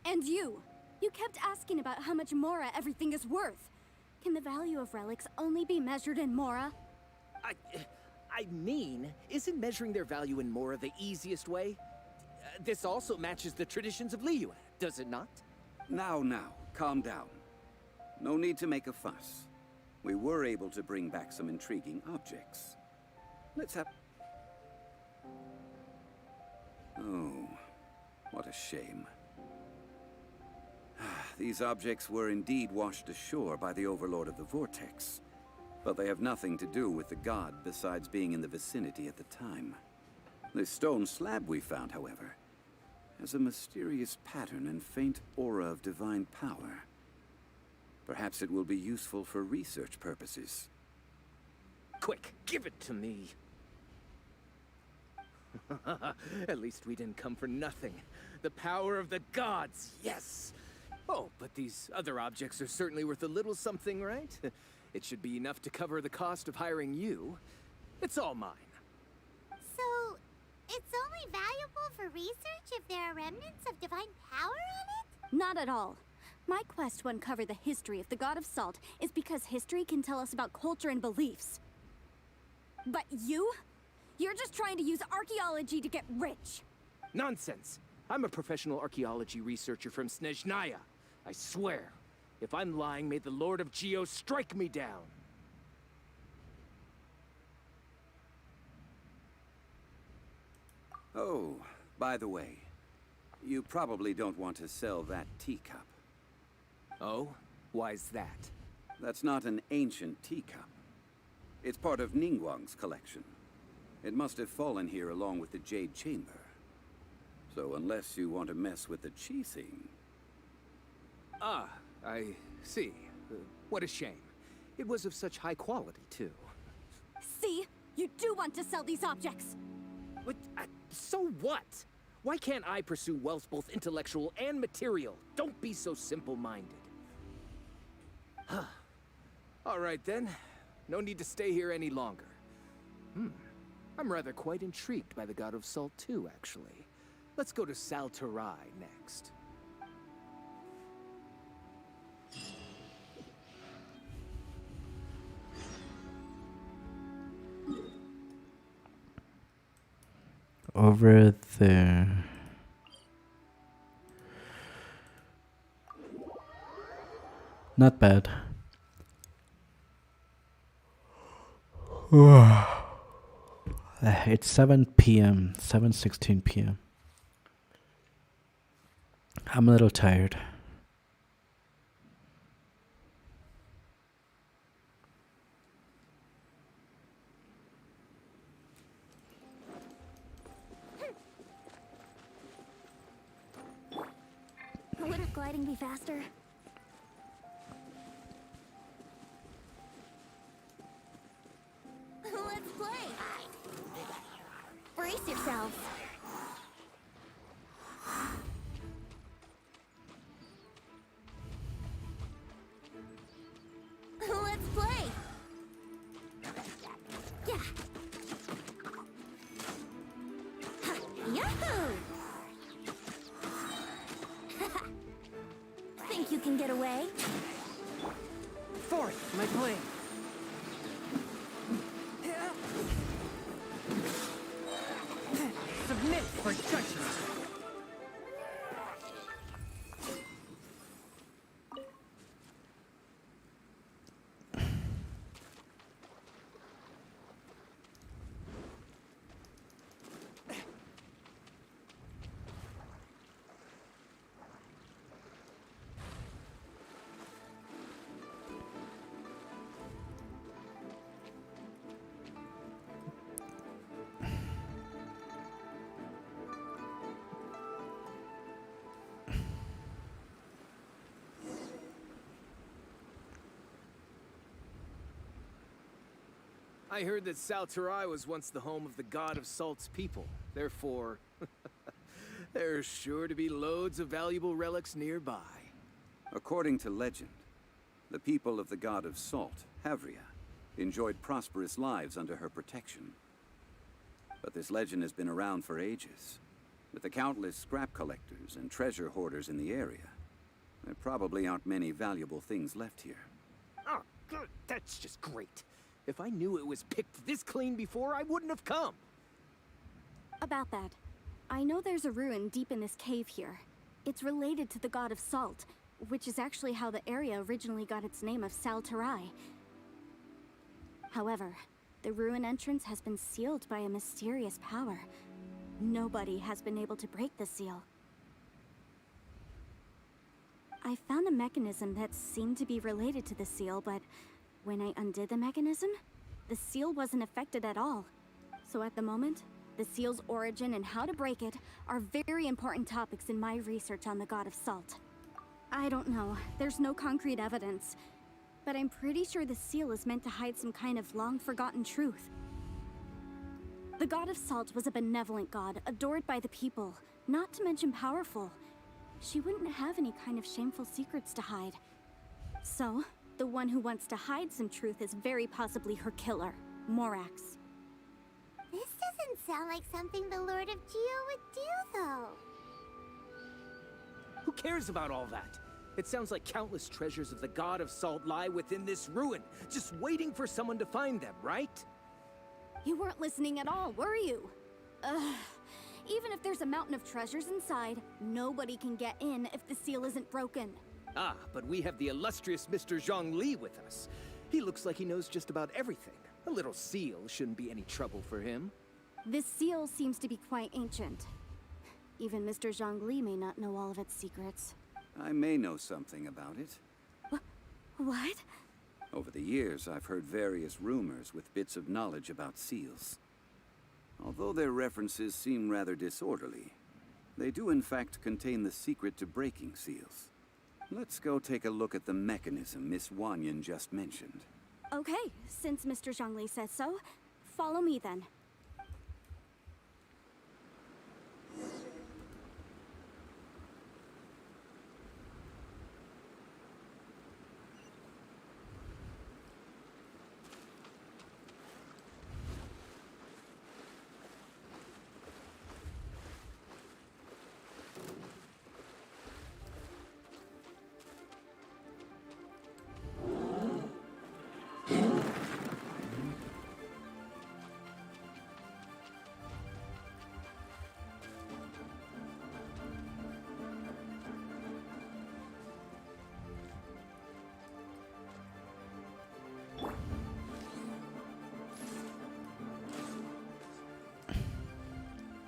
And you kept asking about how much Mora everything is worth. Can the value of relics only be measured in Mora? Isn't measuring their value in Mora the easiest way? This also matches the traditions of Liyue, does it not? Now, calm down. No need to make a fuss. We were able to bring back some intriguing objects. Let's have... Oh, what a shame. These objects were indeed washed ashore by the Overlord of the Vortex. But they have nothing to do with the god besides being in the vicinity at the time. The stone slab we found, however, has a mysterious pattern and faint aura of divine power. Perhaps it will be useful for research purposes. Quick, give it to me. At least we didn't come for nothing. The power of the gods, yes! Oh, but these other objects are certainly worth a little something, right? It should be enough to cover the cost of hiring you. It's all mine. So, it's only valuable for research if there are remnants of divine power on it? Not at all. My quest to uncover the history of the God of Salt is because history can tell us about culture and beliefs. But you're just trying to use archaeology to get rich. Nonsense! I'm a professional archaeology researcher from Snezhnaya. I swear. If I'm lying, may the Lord of Geo strike me down. Oh, by the way, you probably don't want to sell that teacup. Oh? Why's that? That's not an ancient teacup. It's part of Ningguang's collection. It must have fallen here along with the Jade Chamber. So unless you want to mess with the Qixing... Ah, I see. What a shame. It was of such high quality, too. See? You do want to sell these objects! But, so what? Why can't I pursue wealth both intellectual and material? Don't be so simple-minded. All right then. No need to stay here any longer. I'm rather quite intrigued by the God of Salt too, actually. Let's go to Salterai next. Over there. Not bad. It's 7 p.m. 7:16 p.m. I'm a little tired. Wouldn't gliding be faster? Let's play! Brace yourselves! Let's play! Yeah! Ha, Yahoo! Think you can get away? Forth, my plane. Submit for judgment. I heard that Salterai was once the home of the God of Salt's people. Therefore, there's sure to be loads of valuable relics nearby. According to legend, the people of the God of Salt, Havria, enjoyed prosperous lives under her protection. But this legend has been around for ages. With the countless scrap collectors and treasure hoarders in the area, there probably aren't many valuable things left here. Oh, good. That's just great. If I knew it was picked this clean before, I wouldn't have come. About that, I know there's a ruin deep in this cave here. It's related to the God of Salt, which is actually how the area originally got its name of Salterai. However, the ruin entrance has been sealed by a mysterious power. Nobody has been able to break the seal. I found a mechanism that seemed to be related to the seal, but when I undid the mechanism, the seal wasn't affected at all. So at the moment, the seal's origin and how to break it are very important topics in my research on the God of Salt. I don't know, there's no concrete evidence, but I'm pretty sure the seal is meant to hide some kind of long-forgotten truth. The God of Salt was a benevolent god, adored by the people, not to mention powerful. She wouldn't have any kind of shameful secrets to hide. So, the one who wants to hide some truth is very possibly her killer, Morax. This doesn't sound like something the Lord of Geo would do, though. Who cares about all that? It sounds like countless treasures of the God of Salt lie within this ruin, just waiting for someone to find them, right? You weren't listening at all, were you? Ugh. Even if there's a mountain of treasures inside, nobody can get in if the seal isn't broken. Ah, but we have the illustrious Mr. Zhongli with us. He looks like he knows just about everything. A little seal shouldn't be any trouble for him. This seal seems to be quite ancient. Even Mr. Zhongli may not know all of its secrets. I may know something about it. What? Over the years, I've heard various rumors with bits of knowledge about seals. Although their references seem rather disorderly, they do in fact contain the secret to breaking seals. Let's go take a look at the mechanism Miss Wanyan just mentioned. Okay, since Mr. Zhongli says so, Follow me then.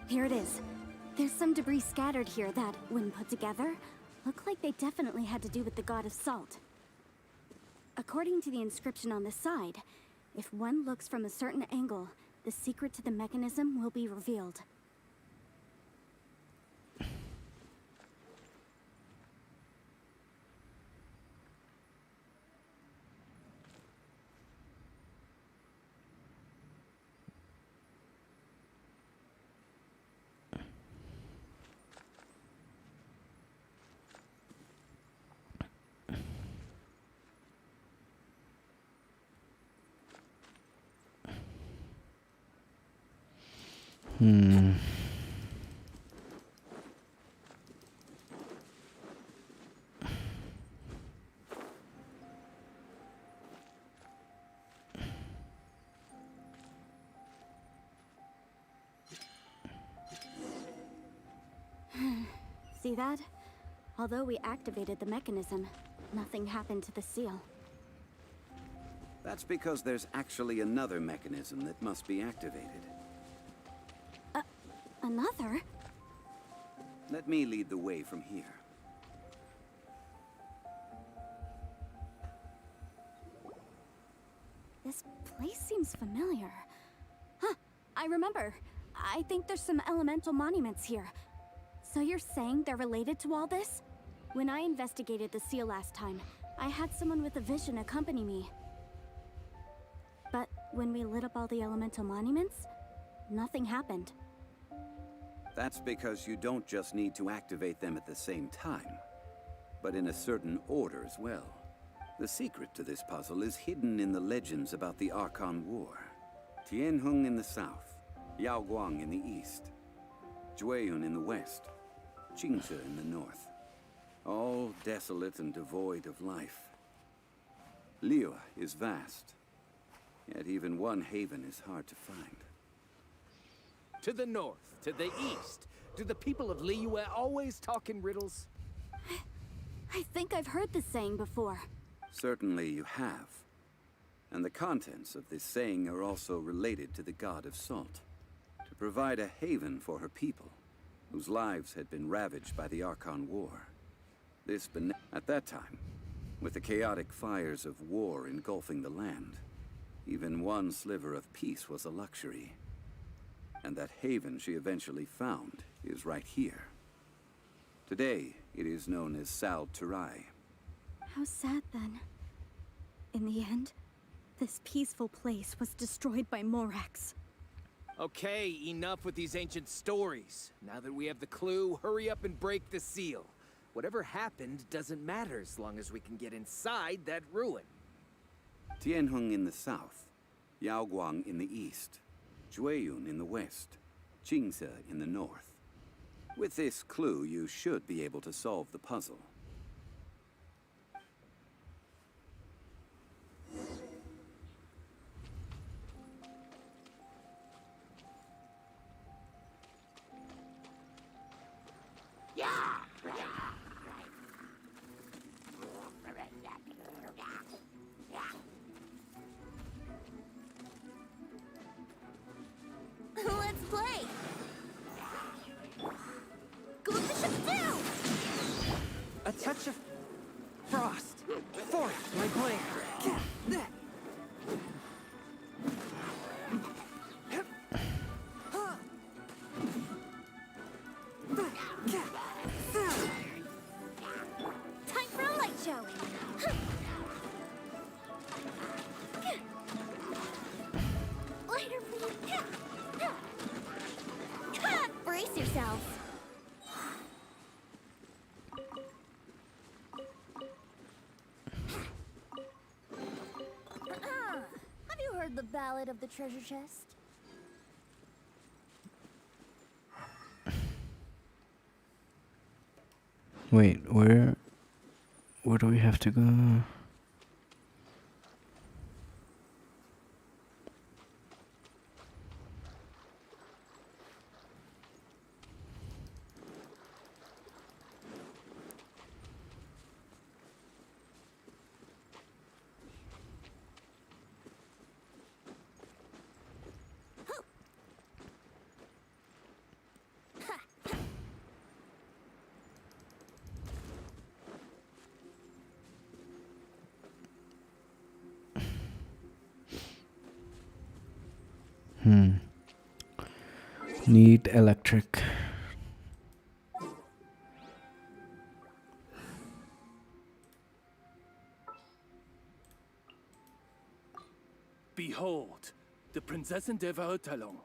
Here it is. There's some debris scattered here that, when put together, look like they definitely had to do with the god of salt. According to the inscription on the side, if one looks from a certain angle, the secret to the mechanism will be revealed. See that? Although we activated the mechanism, nothing happened to the seal. That's because there's actually another mechanism that must be activated. Another? Let me lead the way from here. This place seems familiar. Huh, I remember. I think there's some elemental monuments here. So you're saying they're related to all this? When I investigated the seal last time, I had someone with a vision accompany me. But when we lit up all the elemental monuments, nothing happened. That's because you don't just need to activate them at the same time, but in a certain order as well. The secret to this puzzle is hidden in the legends about the Archon War. Tianheng in the south, Yaoguang in the east, Jueyun in the west, Qingce in the north. All desolate and devoid of life. Liyue is vast, yet even one haven is hard to find. To the north, to the east. Do the people of Liyue always talk in riddles? I think I've heard this saying before. Certainly you have. And the contents of this saying are also related to the god of salt. To provide a haven for her people, whose lives had been ravaged by the Archon War. At that time, with the chaotic fires of war engulfing the land, even one sliver of peace was a luxury. And that haven she eventually found is right here. Today, it is known as Sal Turai. How sad then. In the end, this peaceful place was destroyed by Morax. Okay, enough with these ancient stories. Now that we have the clue, hurry up and break the seal. Whatever happened doesn't matter as long as we can get inside that ruin. Tianheng in the south, Yaoguang in the east, Jueyun in the west, Qingce in the north. With this clue, you should be able to solve the puzzle. Let's play! Go with the ship down! A touch of frost. Forth, my blade. Time for a light show! Lighter, please! the Ballad of the Treasure Chest? Wait, where do we have to go? Need electric. Behold, the Prinzessin der Verurteilung.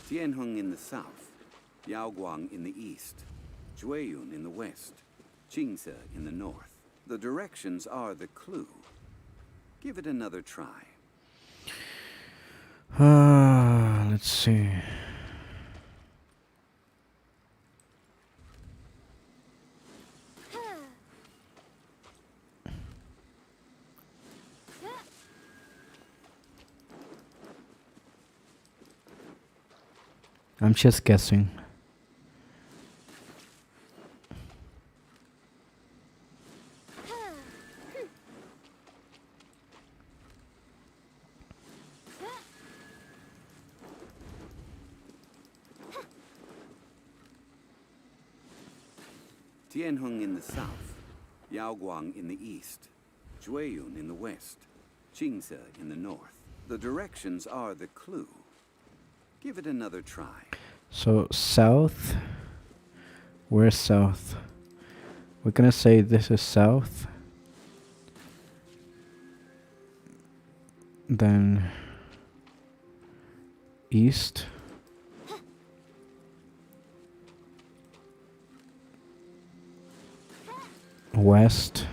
Tianheng in the south, Yaoguang in the east, Jueyun in the west, Qingse in the north. The directions are the clue. Give it another try. Let's see. I'm just guessing. Tianheng in the south, Yaoguang in the east, Jueyun in the west, Qingse in the north. The directions are the clue. Give it another try. So south. Where's south? We're gonna say this is south. Then east. West.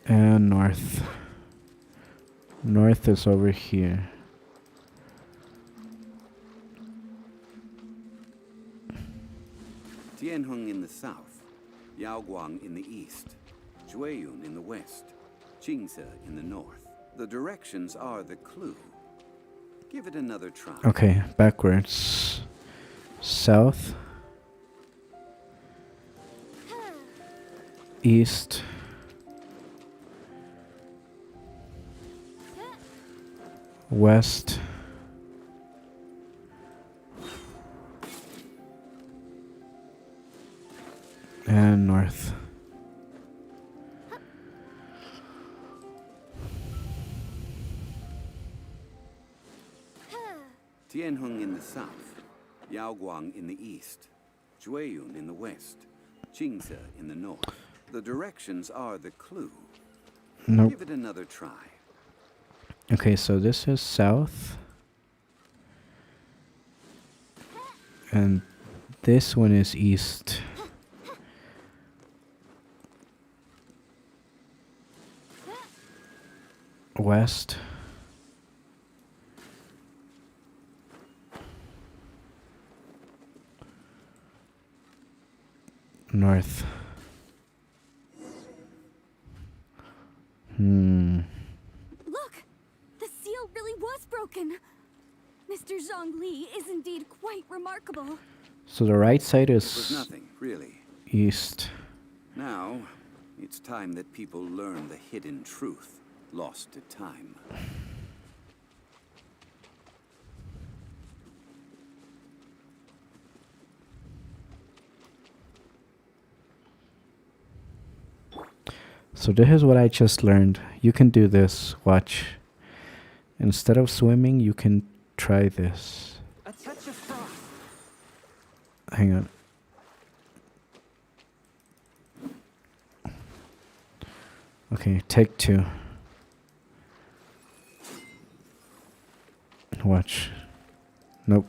And north. North is over here. Tianheng in the south, Yaoguang in the east, Jueyun in the west, Qingse in the north. The directions are the clue. Give it another try. Okay, backwards. South. East. West. And north. Tianheng in the south, Yaoguang in the east, Jueyun in the west, Qingse in the north. The directions are the clue. Nope. Give it another try. Okay, so this is south. And this one is east. West. North. Look! The seal really was broken. Mr. Zhongli is indeed quite remarkable. So the right side It was is nothing, really. east. Now, it's time that people learn the hidden truth lost to time. So this is what I just learned. You can do this. Watch. Instead of swimming, you can try this. A touch of frost. Hang on. Okay, take 2. Watch. Nope.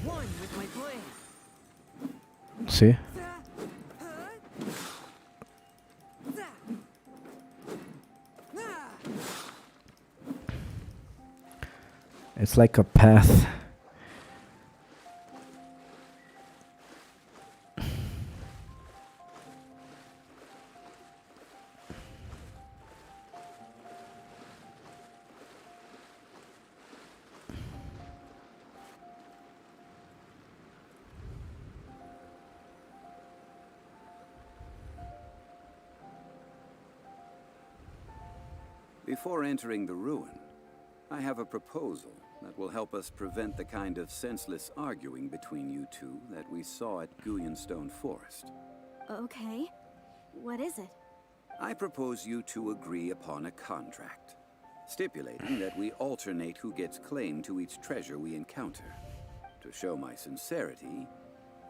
One with my plan. See? It's like a path. Before entering the ruin, I have a proposal that will help us prevent the kind of senseless arguing between you two that we saw at Guyonstone Forest. Okay. What is it? I propose you two agree upon a contract, stipulating that we alternate who gets claim to each treasure we encounter. To show my sincerity,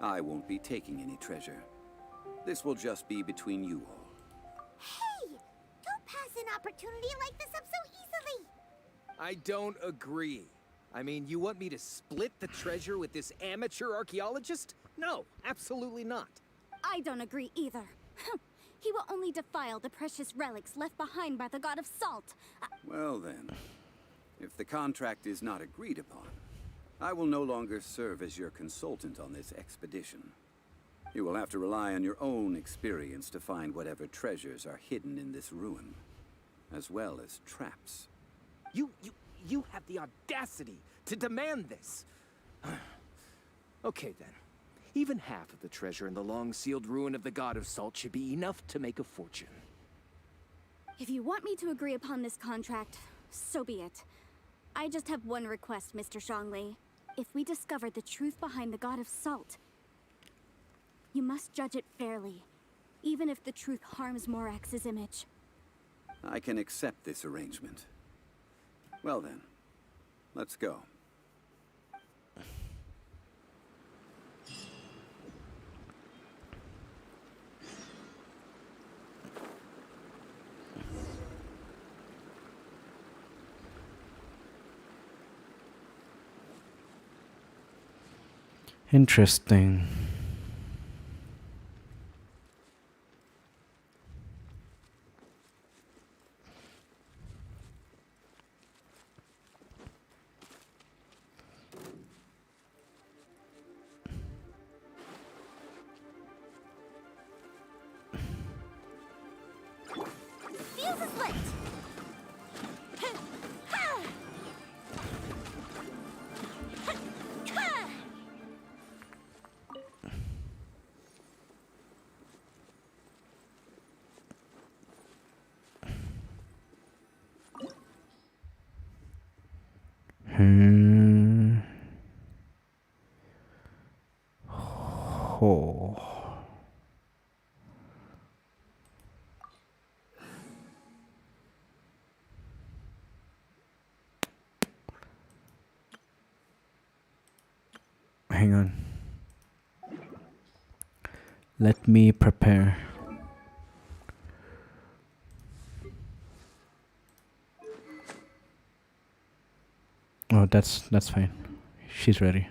I won't be taking any treasure. This will just be between you all. Hey! Don't pass an opportunity like this up so easily! I don't agree. I mean, you want me to split the treasure with this amateur archaeologist? No, absolutely not. I don't agree either. He will only defile the precious relics left behind by the god of salt. Well then, if the contract is not agreed upon, I will no longer serve as your consultant on this expedition. You will have to rely on your own experience to find whatever treasures are hidden in this ruin, as well as traps. You have the audacity to demand this. Okay then. Even half of the treasure in the long-sealed ruin of the God of Salt should be enough to make a fortune. If you want me to agree upon this contract, so be it. I just have one request, Mr. Zhongli. If we discover the truth behind the God of Salt, you must judge it fairly, even if the truth harms Morax's image. I can accept this arrangement. Well then, let's go. Interesting. Fuse is lit! Oh. Hang on. Let me prepare. Oh, that's fine. She's ready.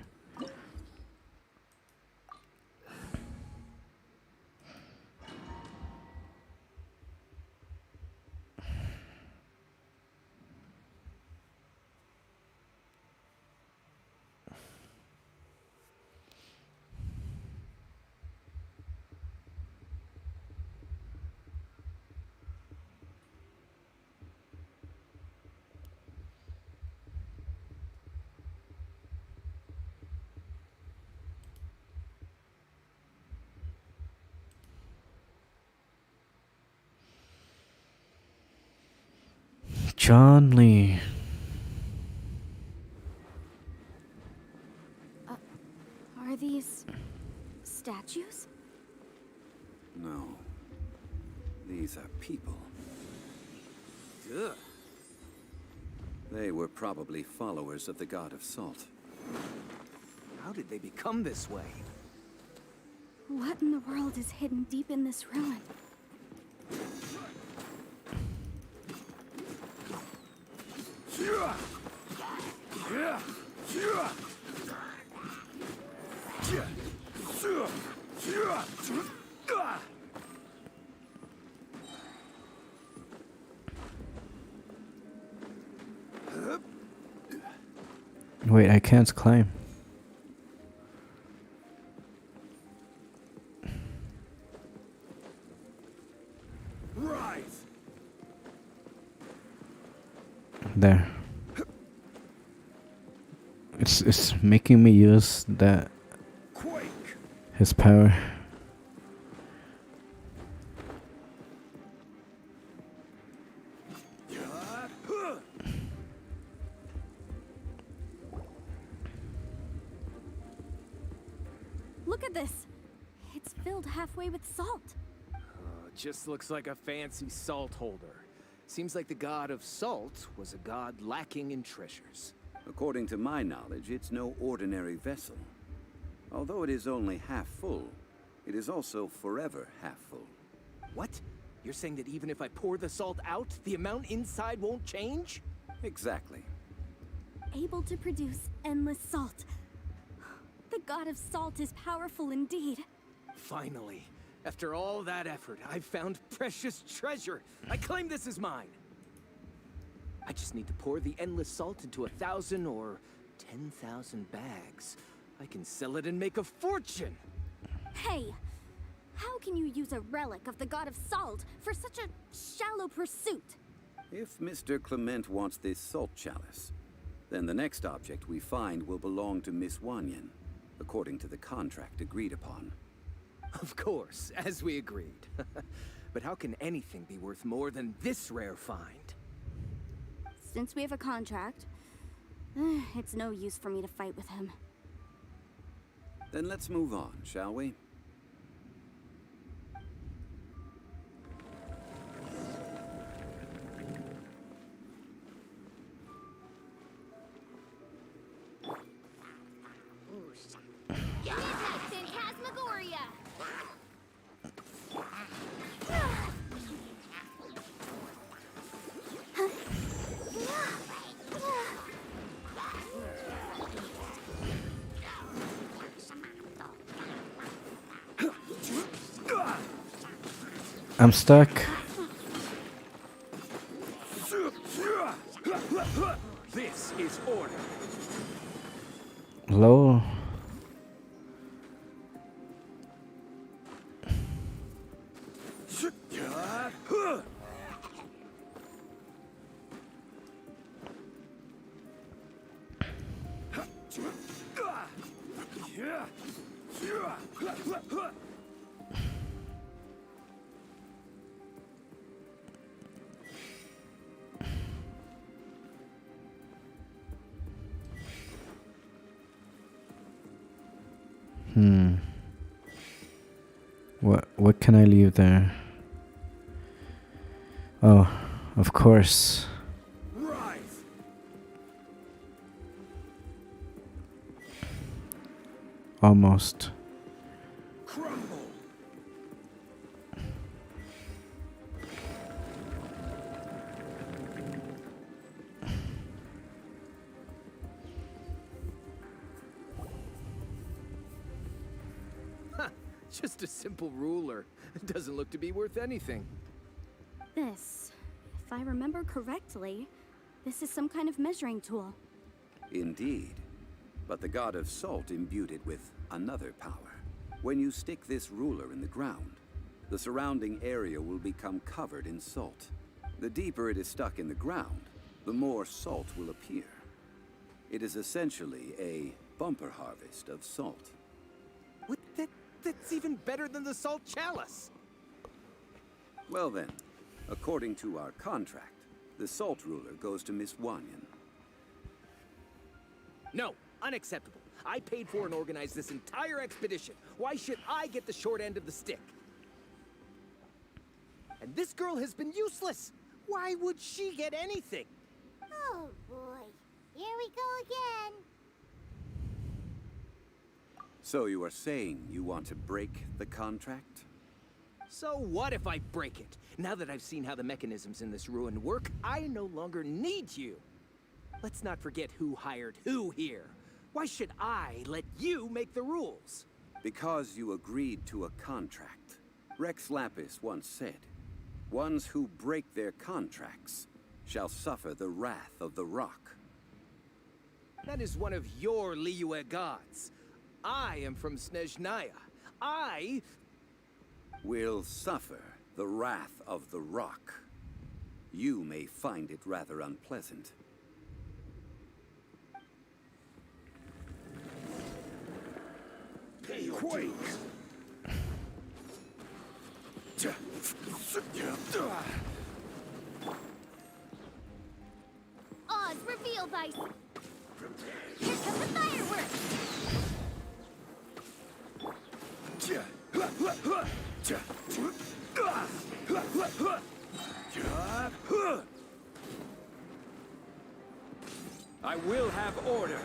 John Lee. Are these statues? No. These are people. Ugh. They were probably followers of the god of salt. How did they become this way? What in the world is hidden deep in this ruin? Wait, I can't climb. Rise! There. It's making me use that Quake! his power. Look at this. It's filled halfway with salt. Just looks like a fancy salt holder. Seems like the god of salt was a god lacking in treasures. According to my knowledge, it's no ordinary vessel. Although it is only half full, it is also forever half full. What? You're saying that even if I pour the salt out, the amount inside won't change? Exactly. Able to produce endless salt. The god of salt is powerful indeed. Finally, after all that effort, I've found precious treasure. I claim this as mine. I just need to pour the endless salt into 1,000 or 10,000 bags. I can sell it and make a fortune. Hey, how can you use a relic of the god of salt for such a shallow pursuit? If Mr. Clement wants this salt chalice, then the next object we find will belong to Miss Wanyan, according to the contract agreed upon. Of course, as we agreed. But how can anything be worth more than this rare find? Since we have a contract, it's no use for me to fight with him. Then let's move on, shall we? Phantasmagoria! I'm stuck. This is order. Low. What can I leave there? Oh, of course. Rise! Almost. Crumble! Just a simple ruler. It doesn't look to be worth anything. This, if I remember correctly, this is some kind of measuring tool. Indeed. But the god of salt imbued it with another power. When you stick this ruler in the ground, the surrounding area will become covered in salt. The deeper it is stuck in the ground, the more salt will appear. It is essentially a bumper harvest of salt. What? That's even better than the salt chalice! Well then, according to our contract, the salt ruler goes to Miss Wanyan. No, unacceptable. I paid for and organized this entire expedition. Why should I get the short end of the stick? And this girl has been useless. Why would she get anything? Oh boy, here we go again. So you are saying you want to break the contract? So what if I break it? Now that I've seen how the mechanisms in this ruin work, I no longer need you. Let's not forget who hired who here. Why should I let you make the rules? Because you agreed to a contract. Rex Lapis once said, "Ones who break their contracts shall suffer the wrath of the rock." That is one of your Liyue gods. I am from Snezhnaya. I Will suffer the wrath of the rock. You may find it rather unpleasant. Quake! Oz, reveal by... Here come the fireworks! I will have order.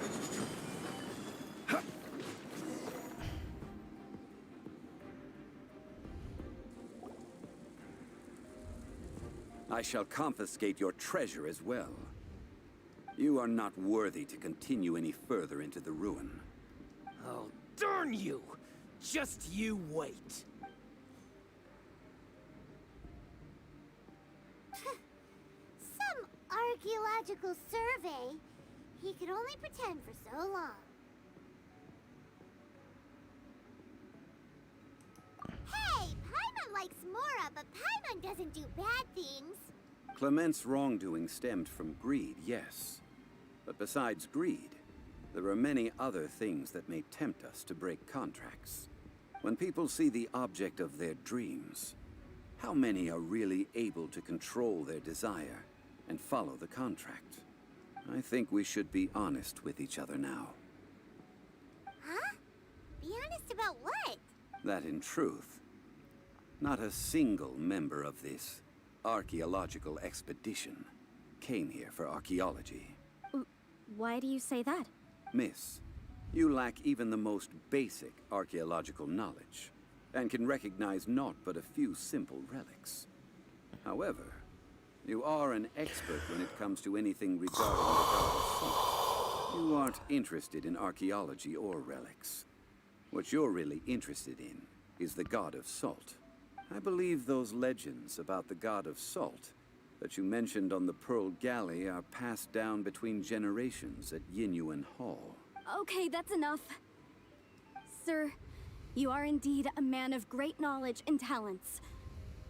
I shall confiscate your treasure as well. You are not worthy to continue any further into the ruin. Oh, darn you! Just you wait. Some archaeological survey. He could only pretend for so long. Hey, Paimon likes Mora, but Paimon doesn't do bad things. Clement's wrongdoing stemmed from greed, yes. But besides greed, there are many other things that may tempt us to break contracts. When people see the object of their dreams, how many are really able to control their desire and follow the contract? I think we should be honest with each other now. Huh? Be honest about what? That in truth, not a single member of this archaeological expedition came here for archaeology. Why do you say that? Miss, you lack even the most basic archaeological knowledge, and can recognize naught but a few simple relics. However, you are an expert when it comes to anything regarding the god of salt. You aren't interested in archaeology or relics. What you're really interested in is the god of salt. I believe those legends about the god of salt that you mentioned on the Pearl Galley are passed down between generations at Yinyuan Hall. Okay, that's enough. Sir, you are indeed a man of great knowledge and talents.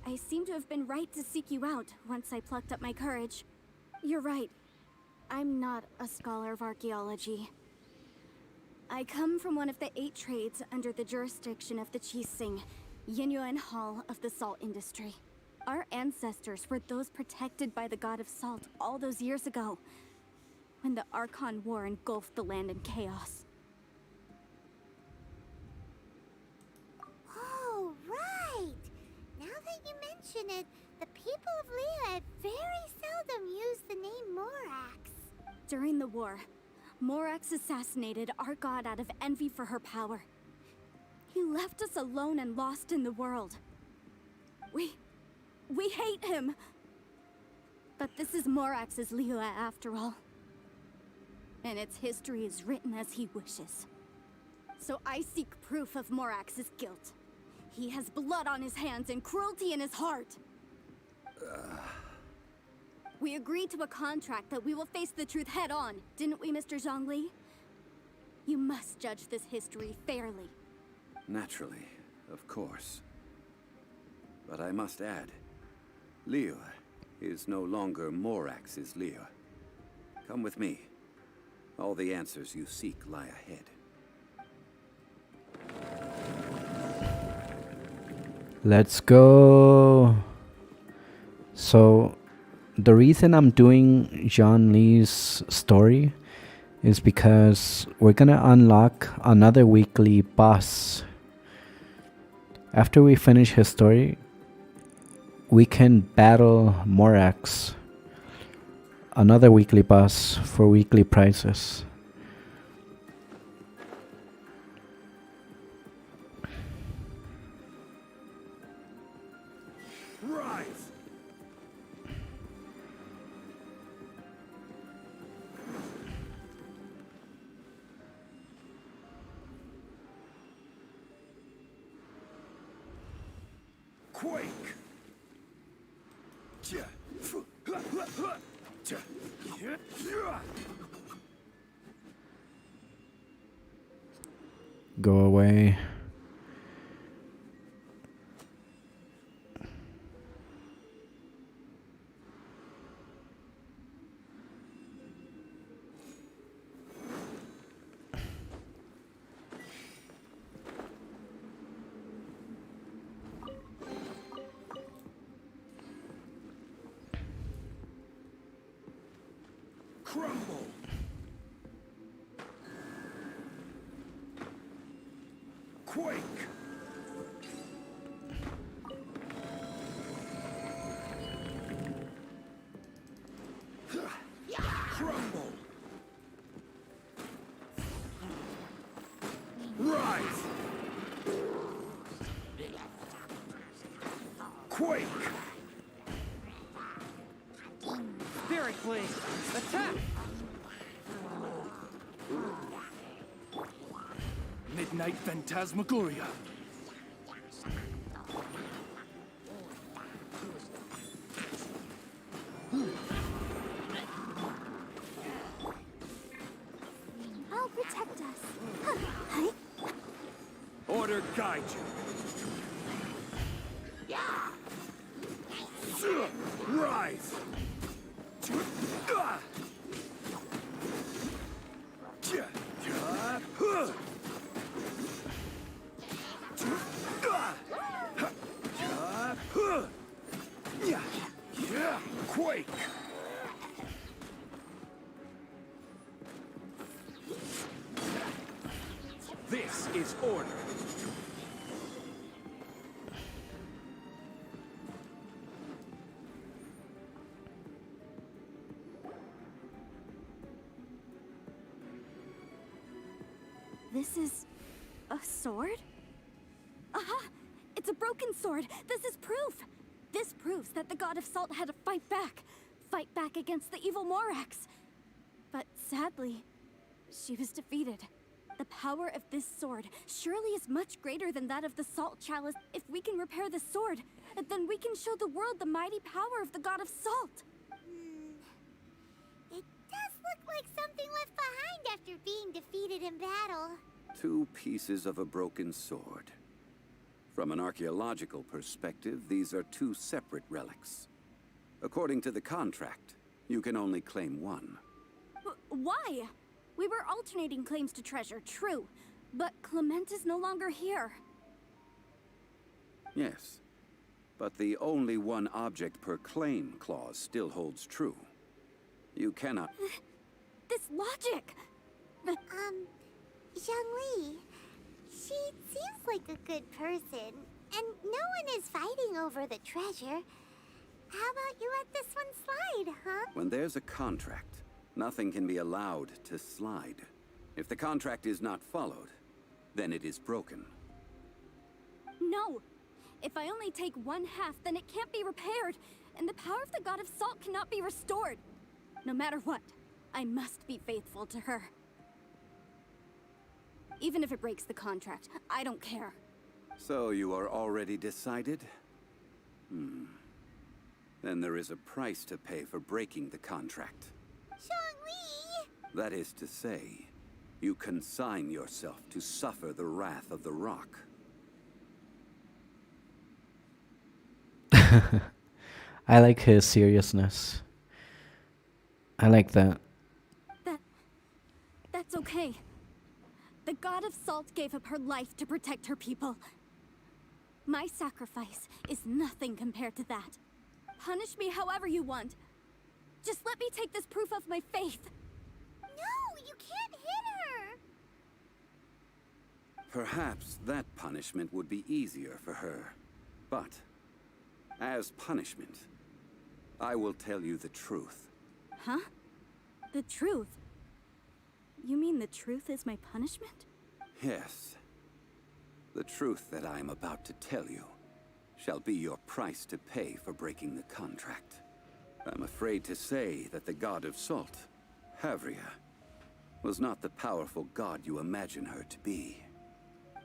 I seem to have been right to seek you out once I plucked up my courage. You're right. I'm not a scholar of archaeology. I come from one of the 8 trades under the jurisdiction of the Qixing, Yinyuan Hall of the salt industry. Our ancestors were those protected by the god of salt all those years ago, when the Archon War engulfed the land in chaos. Oh, right! Now that you mention it, the people of Liyue very seldom use the name Morax. During the war, Morax assassinated our god out of envy for her power. He left us alone and lost in the world. We hate him! But this is Morax's Liyue after all. And its history is written as he wishes. So I seek proof of Morax's guilt. He has blood on his hands and cruelty in his heart. We agreed to a contract that we will face the truth head on, didn't we, Mr. Zhongli? You must judge this history fairly. Naturally, of course. But I must add, Liu is no longer Morax's Liu. Come with me. All the answers you seek lie ahead. Let's go. So, the reason I'm doing John Lee's story is because we're gonna unlock another weekly boss. After we finish his story, we can battle Morax, another weekly boss, for weekly prizes. Rise! Quake! Go away. Crumble! Quake! Crumble! Rise! Quake! Spirit Blade, attack! Midnight Phantasmagoria. I'll protect us. Order guide you. Rise! Quake! This is order. This is a sword? Aha! It's a broken sword! This is proof! This proves that the God of Salt had to fight back against the evil Morax. But sadly, she was defeated. The power of this sword surely is much greater than that of the Salt Chalice. If we can repair the sword, then we can show the world the mighty power of the God of Salt. It does look like something left behind after being defeated in battle. 2 pieces of a broken sword. From an archaeological perspective, these are 2 separate relics. According to the contract, you can only claim one. Why? We were alternating claims to treasure, true. But Clement is no longer here. Yes, but the only one object per claim clause still holds true. You cannot... This logic! Zhongli, she seems like a good person, and no one is fighting over the treasure. How about you let this one slide, huh? When there's a contract, nothing can be allowed to slide. If the contract is not followed, then it is broken. No! If I only take 1/2, then it can't be repaired, and the power of the God of Salt cannot be restored. No matter what, I must be faithful to her. Even if it breaks the contract, I don't care. So you are already decided? Then there is a price to pay for breaking the contract. Zhongli! That is to say, you consign yourself to suffer the wrath of the rock. I like his seriousness. I like that. That's okay. The God of Salt gave up her life to protect her people. My sacrifice is nothing compared to that. Punish me however you want. Just let me take this proof of my faith. No, you can't hit her! Perhaps that punishment would be easier for her. But, as punishment, I will tell you the truth. Huh? The truth? You mean the truth is my punishment? Yes. The truth that I am about to tell you shall be your price to pay for breaking the contract. I'm afraid to say that the God of Salt, Havria, was not the powerful god you imagine her to be.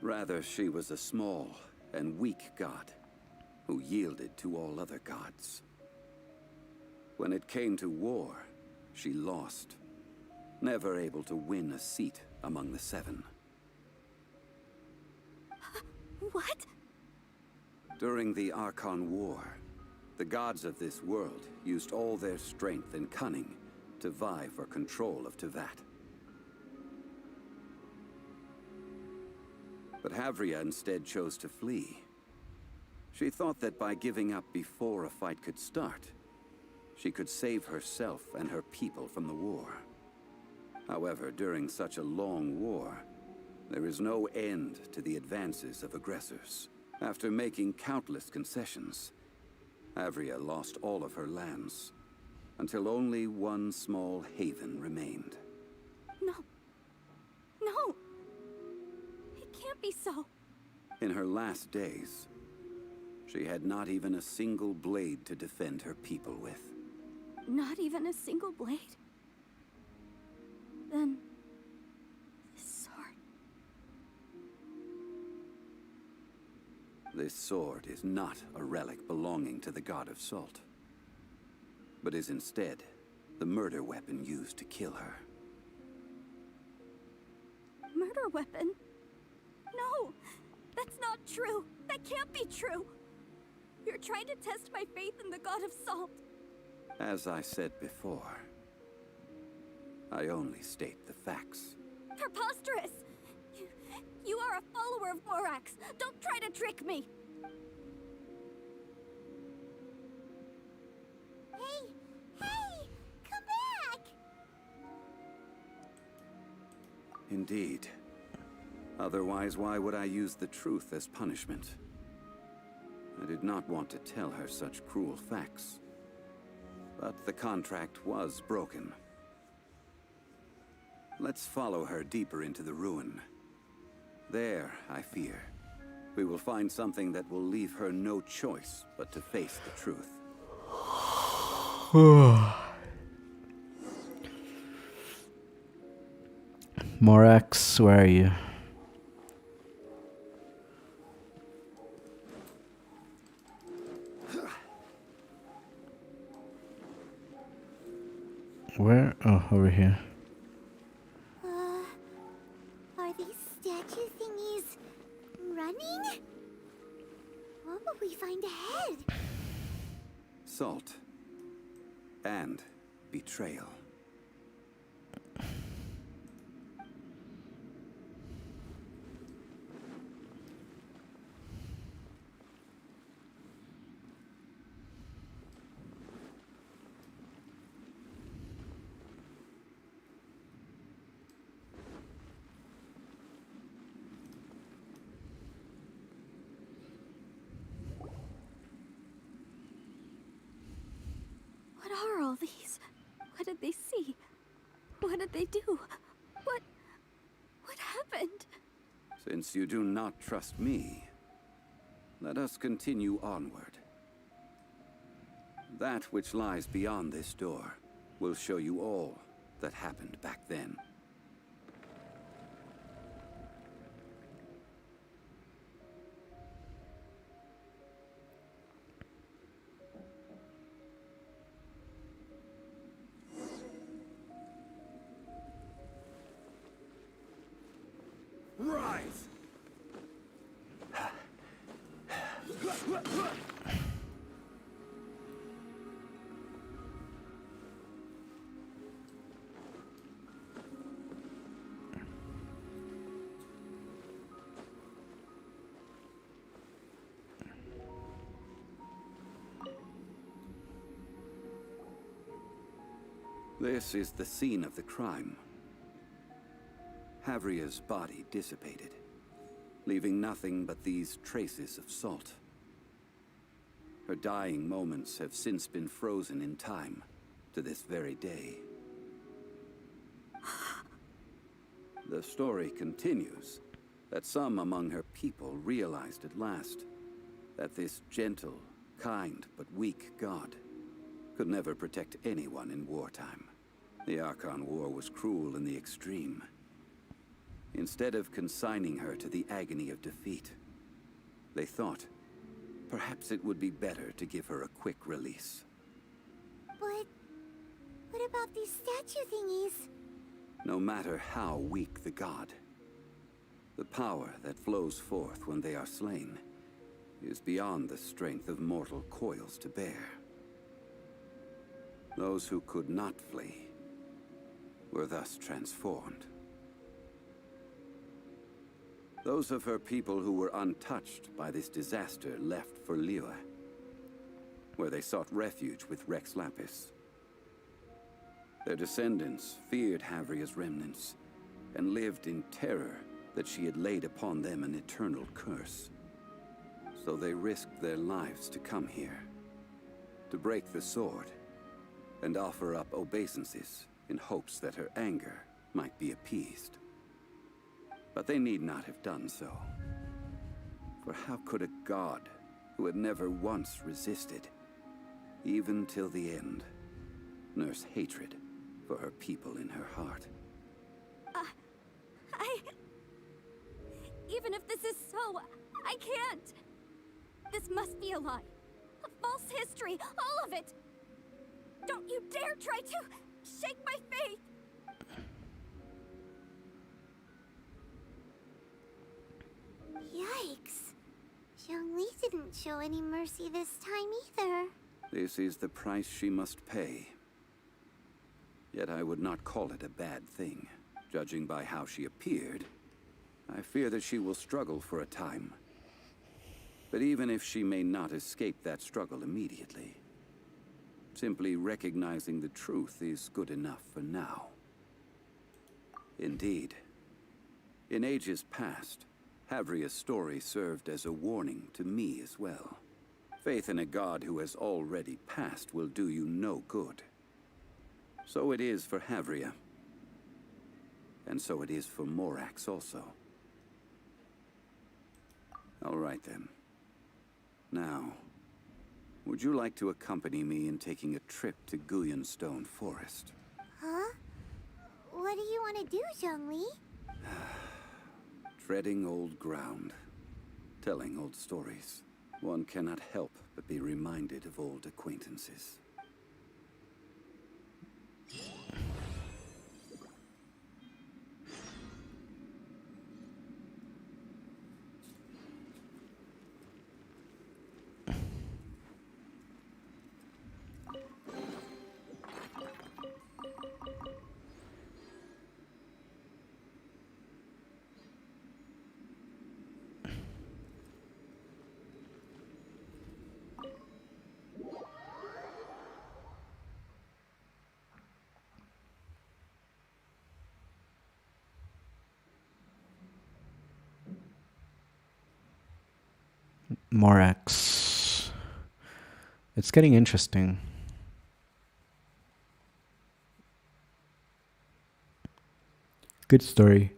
Rather, she was a small and weak god who yielded to all other gods. When it came to war, she lost, never able to win a seat among the seven. What? During the Archon War, the gods of this world used all their strength and cunning to vie for control of Tevat. But Havria instead chose to flee. She thought that by giving up before a fight could start, she could save herself and her people from the war. However, during such a long war, there is no end to the advances of aggressors. After making countless concessions, Havria lost all of her lands, until only one small haven remained. No. No! It can't be so. In her last days, she had not even a single blade to defend her people with. Not even a single blade? Then... this sword... This sword is not a relic belonging to the God of Salt, but is instead the murder weapon used to kill her. Murder weapon? No! That's not true! That can't be true! You're trying to test my faith in the God of Salt. As I said before, I only state the facts. Preposterous! You are a follower of Morax. Don't try to trick me! Hey! Come back! Indeed. Otherwise, why would I use the truth as punishment? I did not want to tell her such cruel facts. But the contract was broken. Let's follow her deeper into the ruin. There, I fear, we will find something that will leave her no choice but to face the truth. Morax, where are you? Where? Oh, over here. Are these statue thingies running? What will we find ahead? Salt. And betrayal. What are all these? What did they see? What did they do? What happened? Since you do not trust me, let us continue onward. That which lies beyond this door will show you all that happened back then. This is the scene of the crime. Havria's body dissipated, leaving nothing but these traces of salt. Her dying moments have since been frozen in time to this very day. The story continues that some among her people realized at last that this gentle, kind, but weak god could never protect anyone in wartime. The Archon War was cruel in the extreme. Instead of consigning her to the agony of defeat, they thought perhaps it would be better to give her a quick release. But what about these statue thingies? No matter how weak the god, the power that flows forth when they are slain is beyond the strength of mortal coils to bear. Those who could not flee were thus transformed. Those of her people who were untouched by this disaster left for Liyue, where they sought refuge with Rex Lapis. Their descendants feared Havria's remnants and lived in terror that she had laid upon them an eternal curse. So they risked their lives to come here, to break the sword and offer up obeisances in hopes that her anger might be appeased. But they need not have done so. For how could a god who had never once resisted, even till the end, nurse hatred for her people in her heart? Even if this is so, I can't. This must be a lie. A false history, all of it. Don't you dare try to shake my faith. Yikes. Zhongli didn't show any mercy this time either. This is the price she must pay. Yet I would not call it a bad thing. Judging by how she appeared, I fear that she will struggle for a time. But even if she may not escape that struggle immediately, simply recognizing the truth is good enough for now. Indeed, in ages past, Havria's story served as a warning to me as well. Faith in a god who has already passed will do you no good. So it is for Havria. And so it is for Morax also. All right then. Now, would you like to accompany me in taking a trip to Guyonstone Forest? Huh? What do you want to do, Zhongli? Treading old ground, telling old stories. One cannot help but be reminded of old acquaintances. Morax. It's getting interesting. Good story.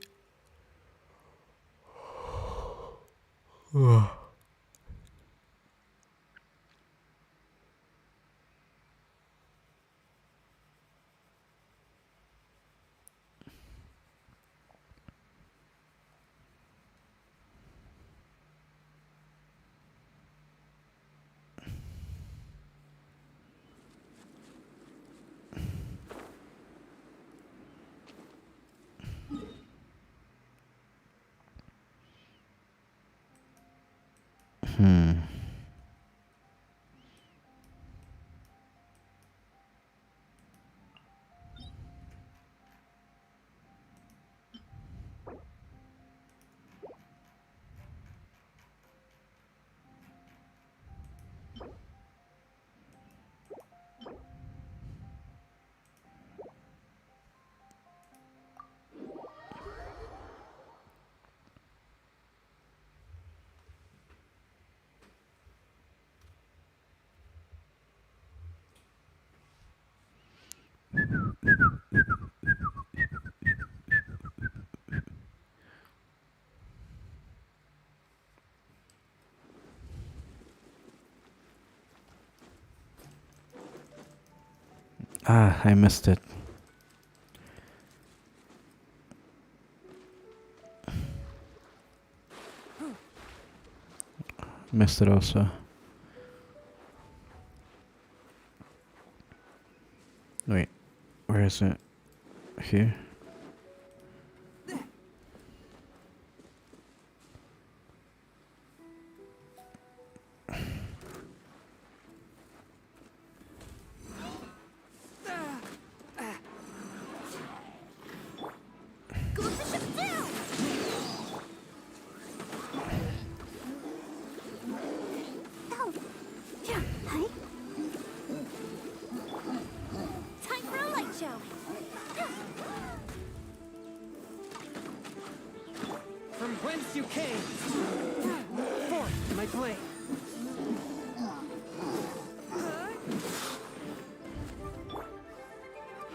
Ah, I missed it. Missed it also. Wait, where is it? Here? Glue the ship down! Oh, yeah, hi. Time for a light show. From whence you came! Forth, my blade!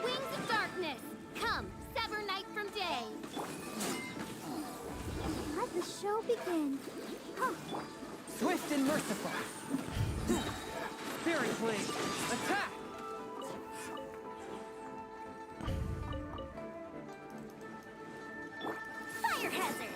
Wings of darkness, come, sever night from day. Let the show begin. Huh. Swift and merciful! Spirit blade! Attack! Fire hazard!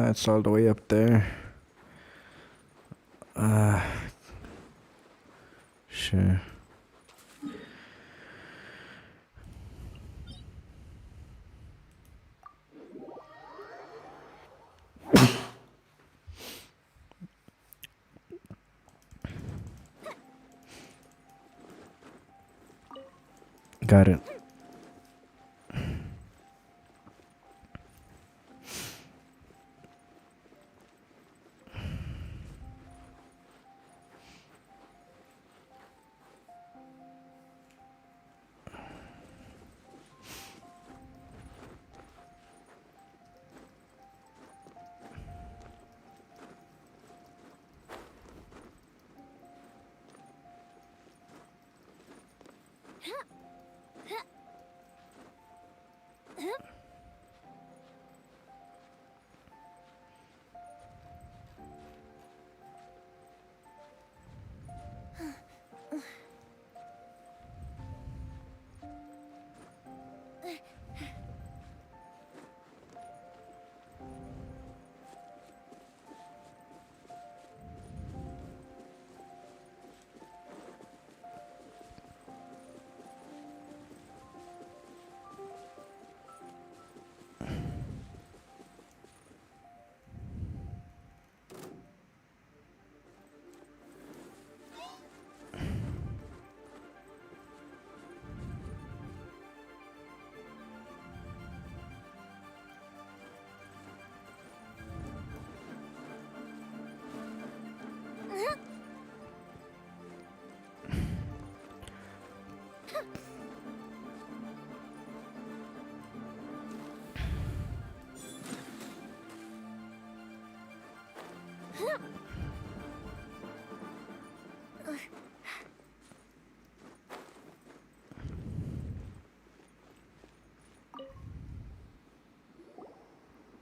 It's all the way up there. Sure. Got it.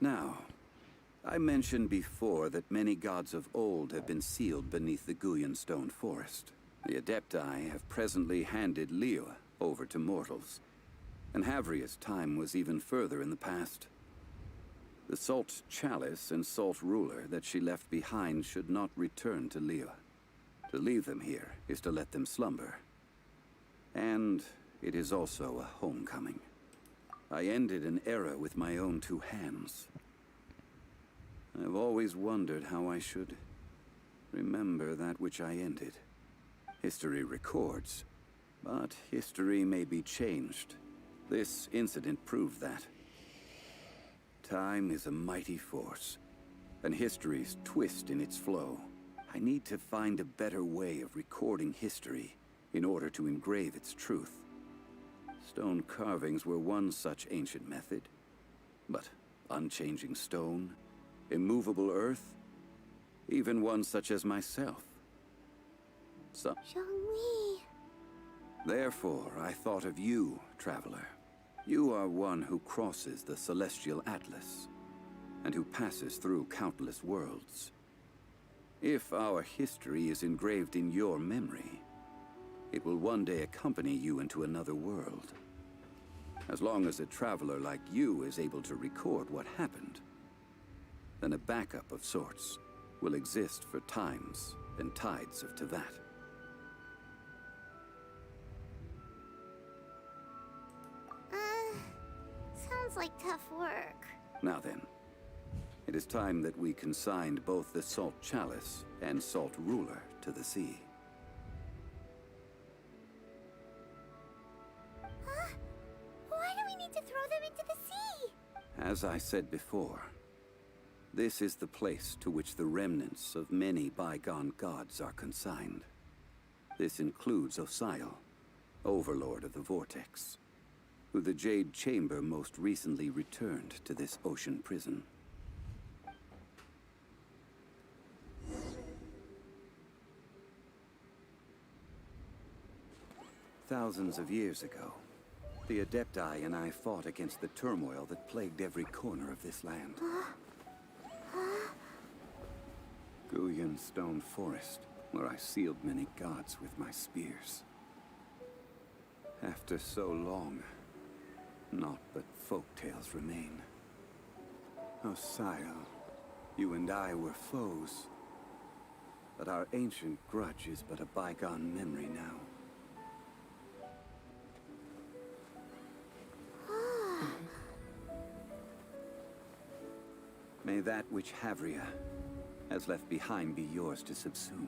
Now, I mentioned before that many gods of old have been sealed beneath the Guyan stone forest. The Adepti have presently handed Liyue over to mortals, and Havria's time was even further in the past. The Salt Chalice and Salt Ruler that she left behind should not return to Liyue. To leave them here is to let them slumber. And it is also a homecoming. I ended an era with my own two hands. I've always wondered how I should remember that which I ended. History records, but history may be changed. This incident proved that. Time is a mighty force, and history's twist in its flow. I need to find a better way of recording history in order to engrave its truth. Stone carvings were one such ancient method, but unchanging stone, immovable earth, even one such as myself, So, Zhongli. therefore, I thought of you, traveler. You are one who crosses the celestial atlas, and who passes through countless worlds. If our history is engraved in your memory, it will one day accompany you into another world. As long as a traveler like you is able to record what happened, then a backup of sorts will exist for times and tides of Teyvat. Sounds like tough work. Now then, it is time that we consigned both the Salt Chalice and Salt Ruler to the sea. Huh? Why do we need to throw them into the sea? As I said before, this is the place to which the remnants of many bygone gods are consigned. This includes Osial, Overlord of the Vortex, who the Jade Chamber most recently returned to this ocean prison. Thousands of years ago, the Adepti and I fought against the turmoil that plagued every corner of this land. Guyan Stone Forest, where I sealed many gods with my spears. After so long, naught but folktales remain. Osial, you and I were foes, but our ancient grudge is but a bygone memory now. May that which Havria has left behind be yours to subsume.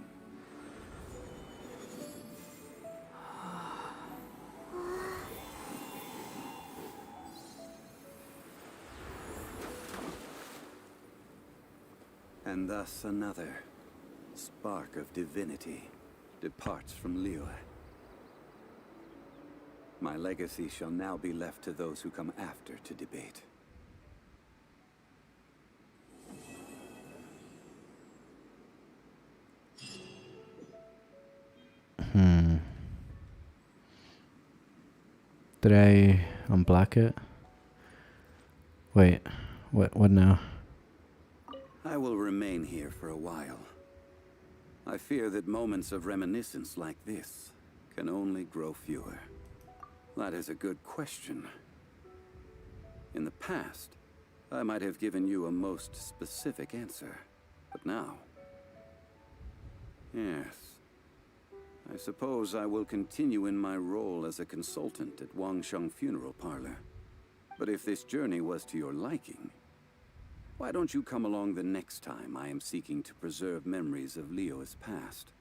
And thus another spark of divinity departs from Liyue. My legacy shall now be left to those who come after to debate. Did I unblock it? Wait, what now? I will remain here for a while. I fear that moments of reminiscence like this can only grow fewer. That is a good question. In the past, I might have given you a most specific answer, but now... Yes. I suppose I will continue in my role as a consultant at Wangsheng Funeral Parlor. But if this journey was to your liking, why don't you come along the next time I am seeking to preserve memories of Liyue's past?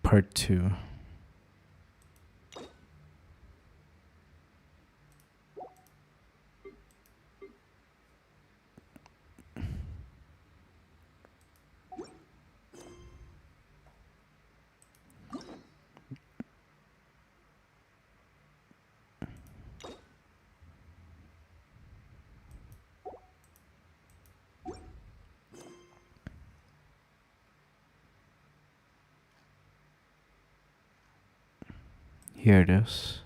Part 2. Here it is.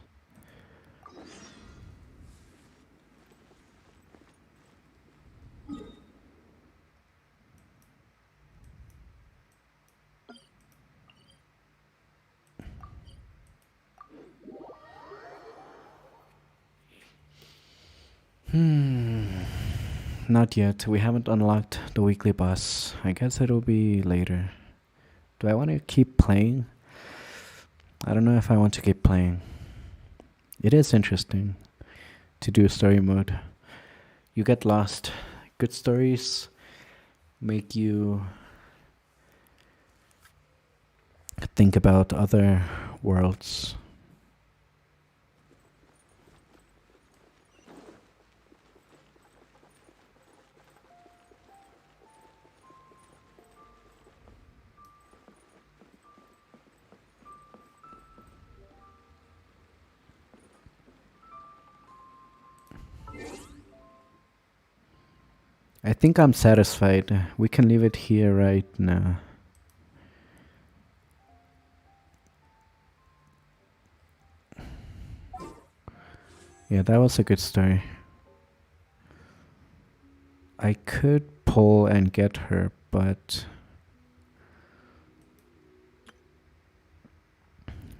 Not yet. We haven't unlocked the weekly boss. I guess it'll be later. Do I want to keep playing? I don't know if I want to keep playing. It is interesting to do story mode. You get lost. Good stories make you think about other worlds. I think I'm satisfied. We can leave it here right now. Yeah, that was a good story. I could pull and get her, but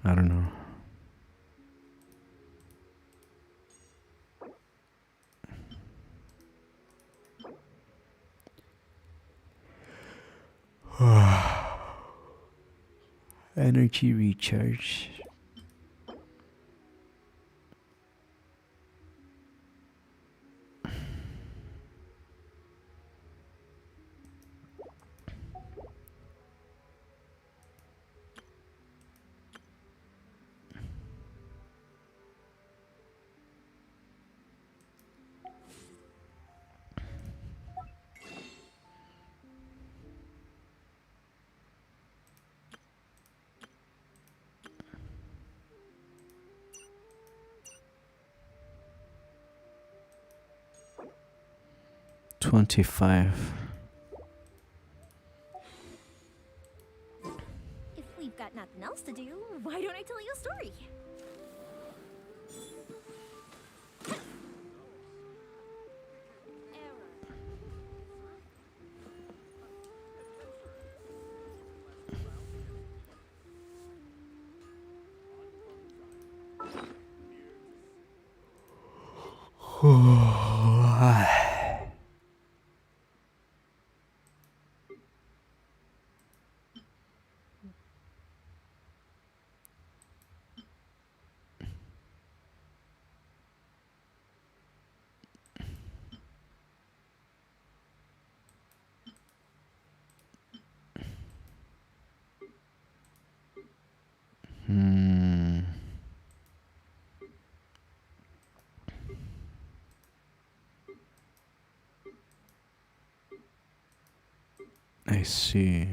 I don't know. Energy recharge. $25. If we've got nothing else to do, why don't I tell you a story? I see.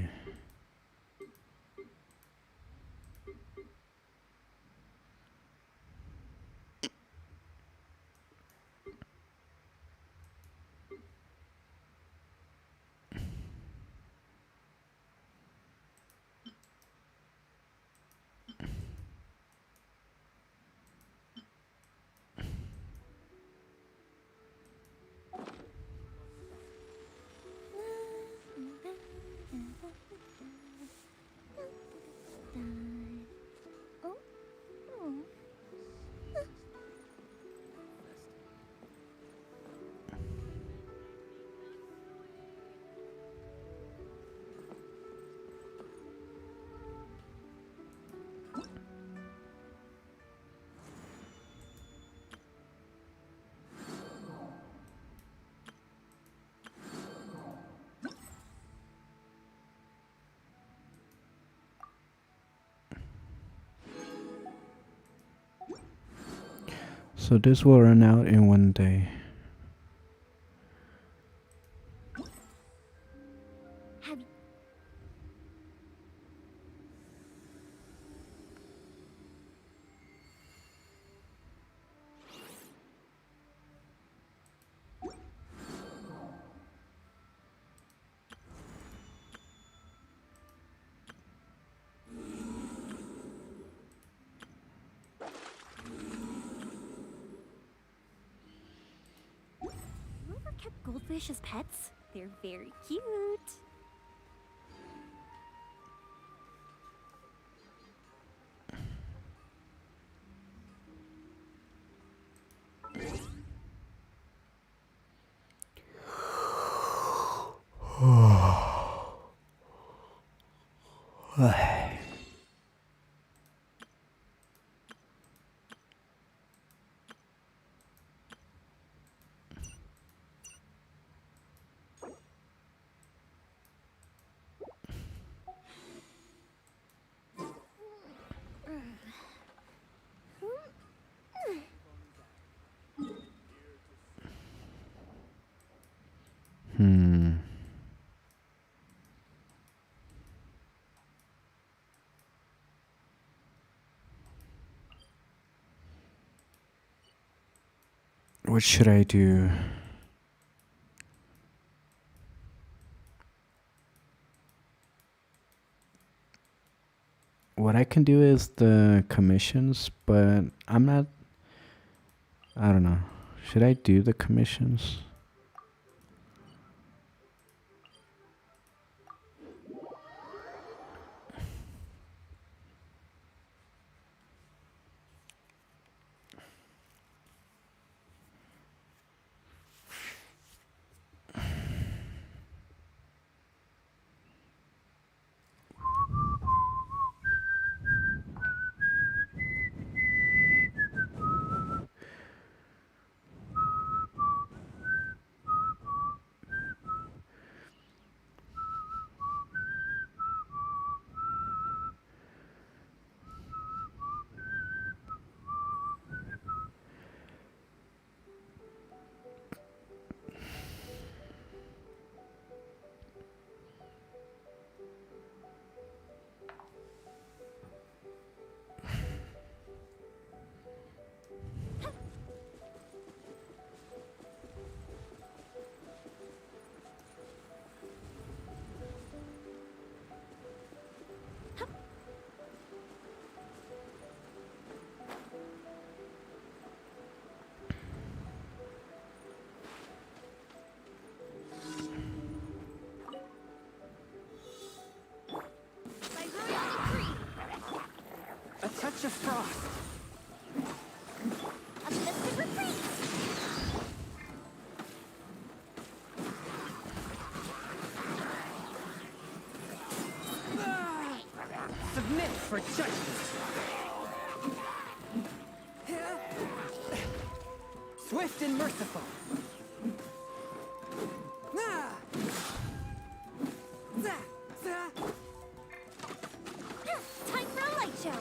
So this will run out in one day. Have you... You ever kept goldfish as pets? They're very cute. What should I do? what I can do is the commissions, but I'm not. I don't know. Should I do the commissions? A touch of frost. A mystic retreat. Submit for judgment. Swift and merciful. Time for a light show.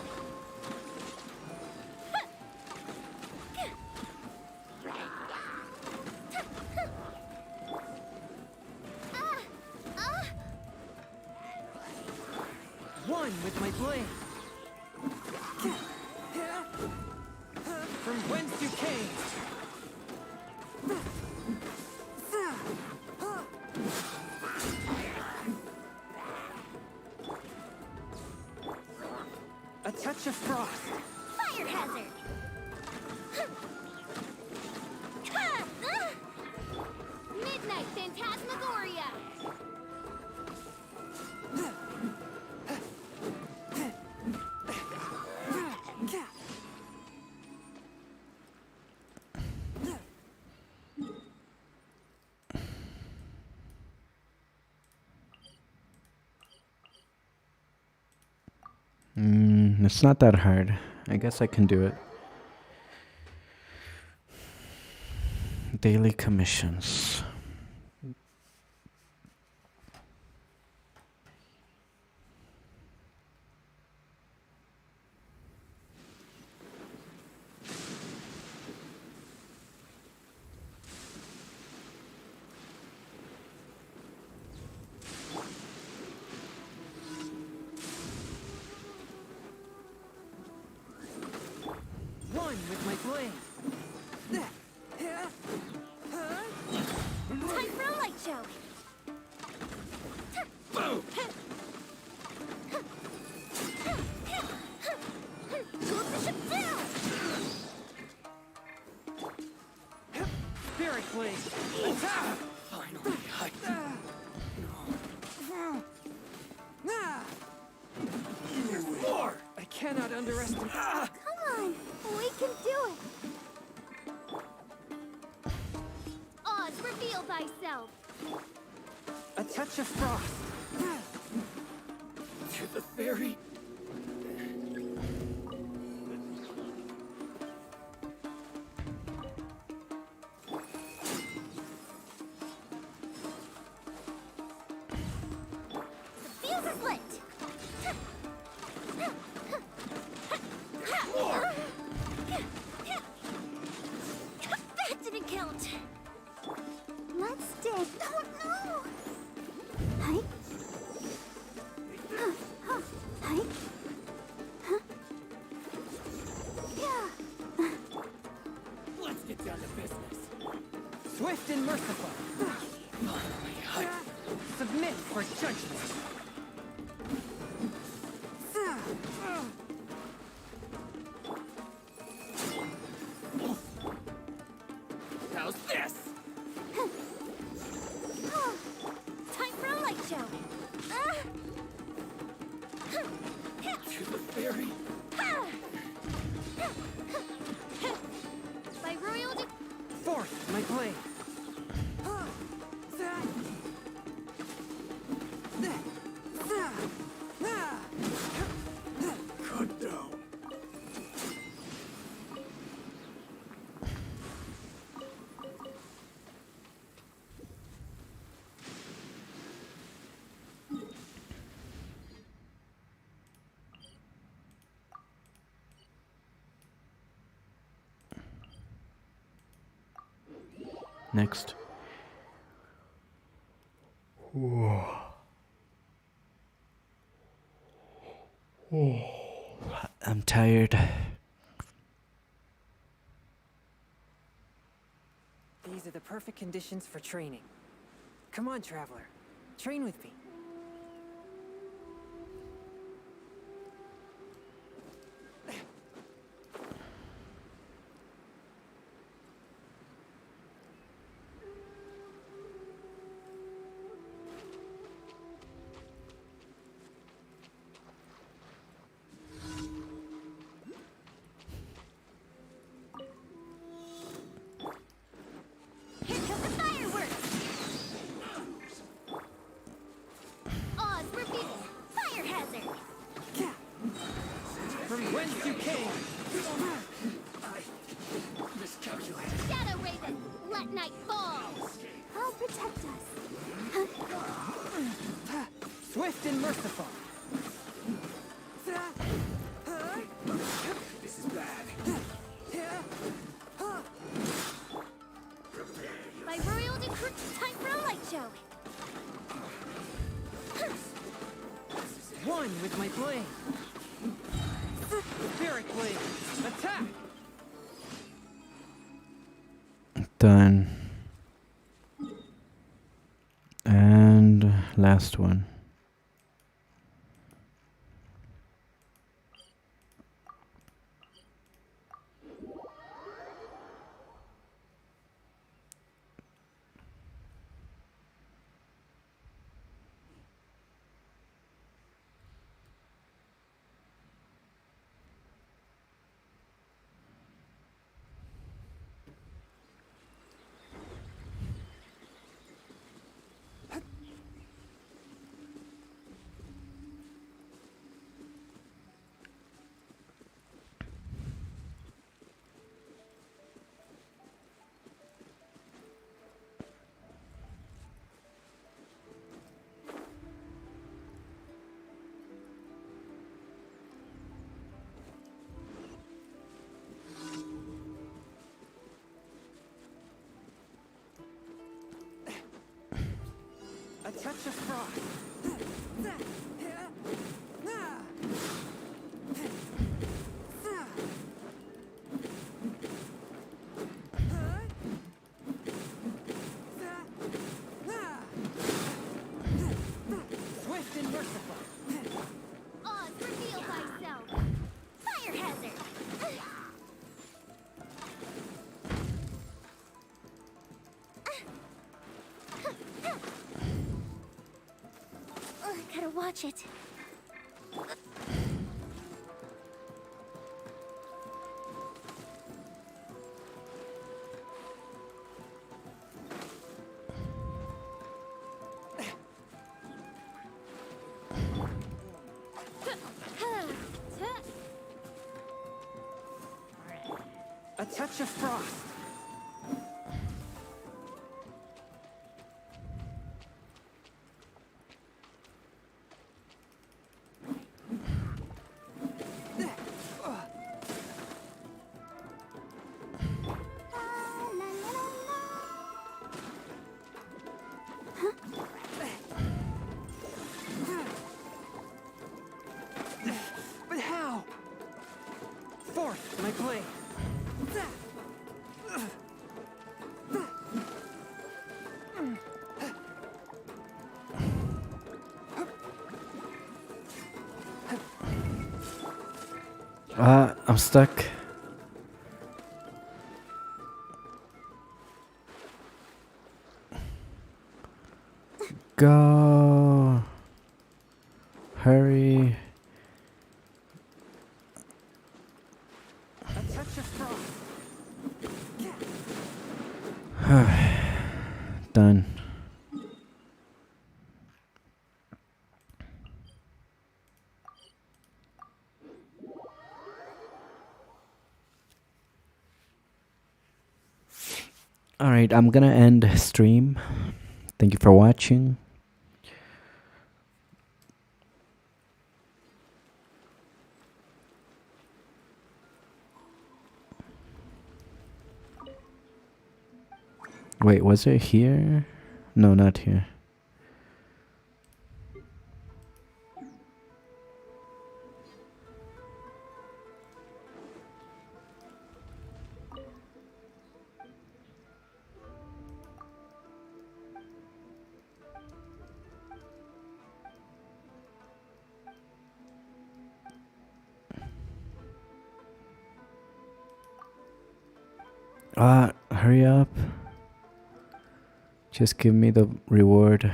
One with my blade. From whence you came. A touch of frost. Fire hazard. Midnight Phantasmagoria. It's not that hard. I guess I can do it. Daily commissions. One with my blade. Time for a light show. Shoot the ship down. Spirit blade. Attack! Finally, There's more! I cannot underestimate. Come on, we can do it. Oz, reveal thyself. A touch of frost. To the fairy. The fuse is lit. That didn't count. Let's dig. Oh no! Hi. Hi. Yeah. Let's get down to business. Swift and merciful. Submit for judgment. next. I'm tired. These are the perfect conditions for training. Come on, traveler. Train with me. Here come the fireworks! Oz forbidden! Fire hazard! From whence you came! Miscalculated. Shadow Raven! Let night fall! I'll protect us. Swift and merciful! This is bad. By royal decree, time for a light show! One with my blade! Spirit blade! Attack! Done. And last one. A touch of frost! Swift and merciful! Oz, reveal thyself! Fire hazard! Gotta watch it. A touch of frost! But how? Forth, my blade! I'm stuck. Go. Hurry. A touch of frost! Done. Alright, I'm gonna end stream. Thank you for watching. Wait, was it here? No, not here. Hurry up. Just give me the reward.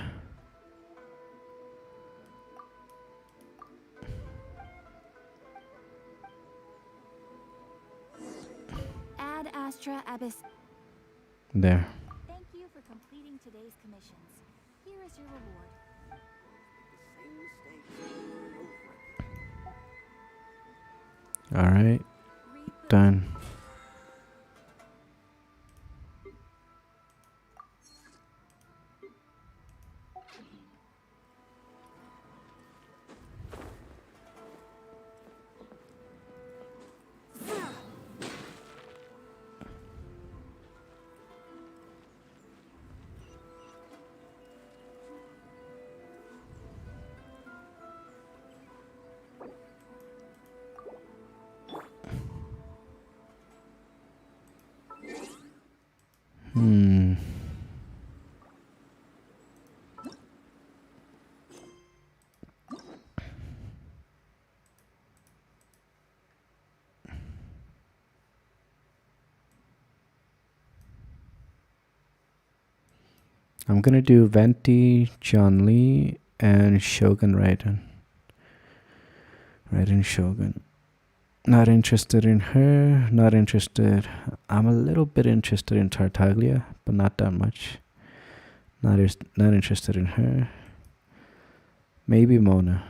Ad Astra Abyss. There. Thank you for completing today's commissions. Here is your reward. Alright. Done. I'm gonna do Venti, John Lee, and Shogun Raiden. Raiden Shogun. Not interested in her, not interested. I'm a little bit interested in Tartaglia, but not that much. Not interested in her. Maybe Mona.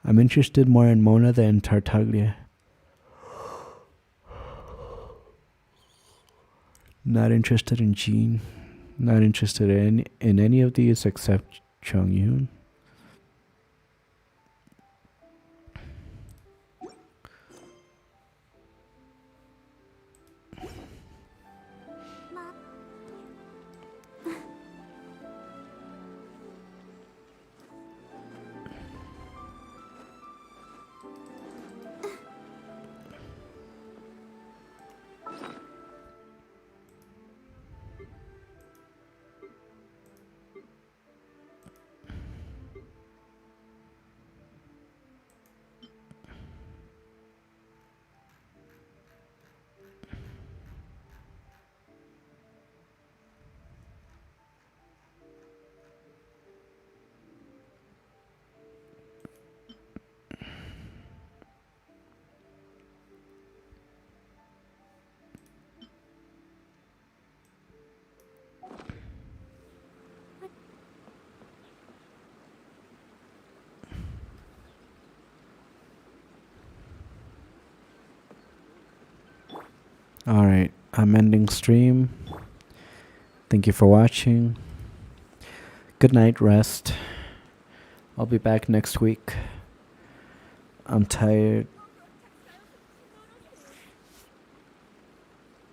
I'm interested more in Mona than Tartaglia. Not interested in Jean. Not interested in any of these except Chung Yoon. Alright, I'm ending stream. Thank you for watching. Good night, rest. I'll be back next week. I'm tired.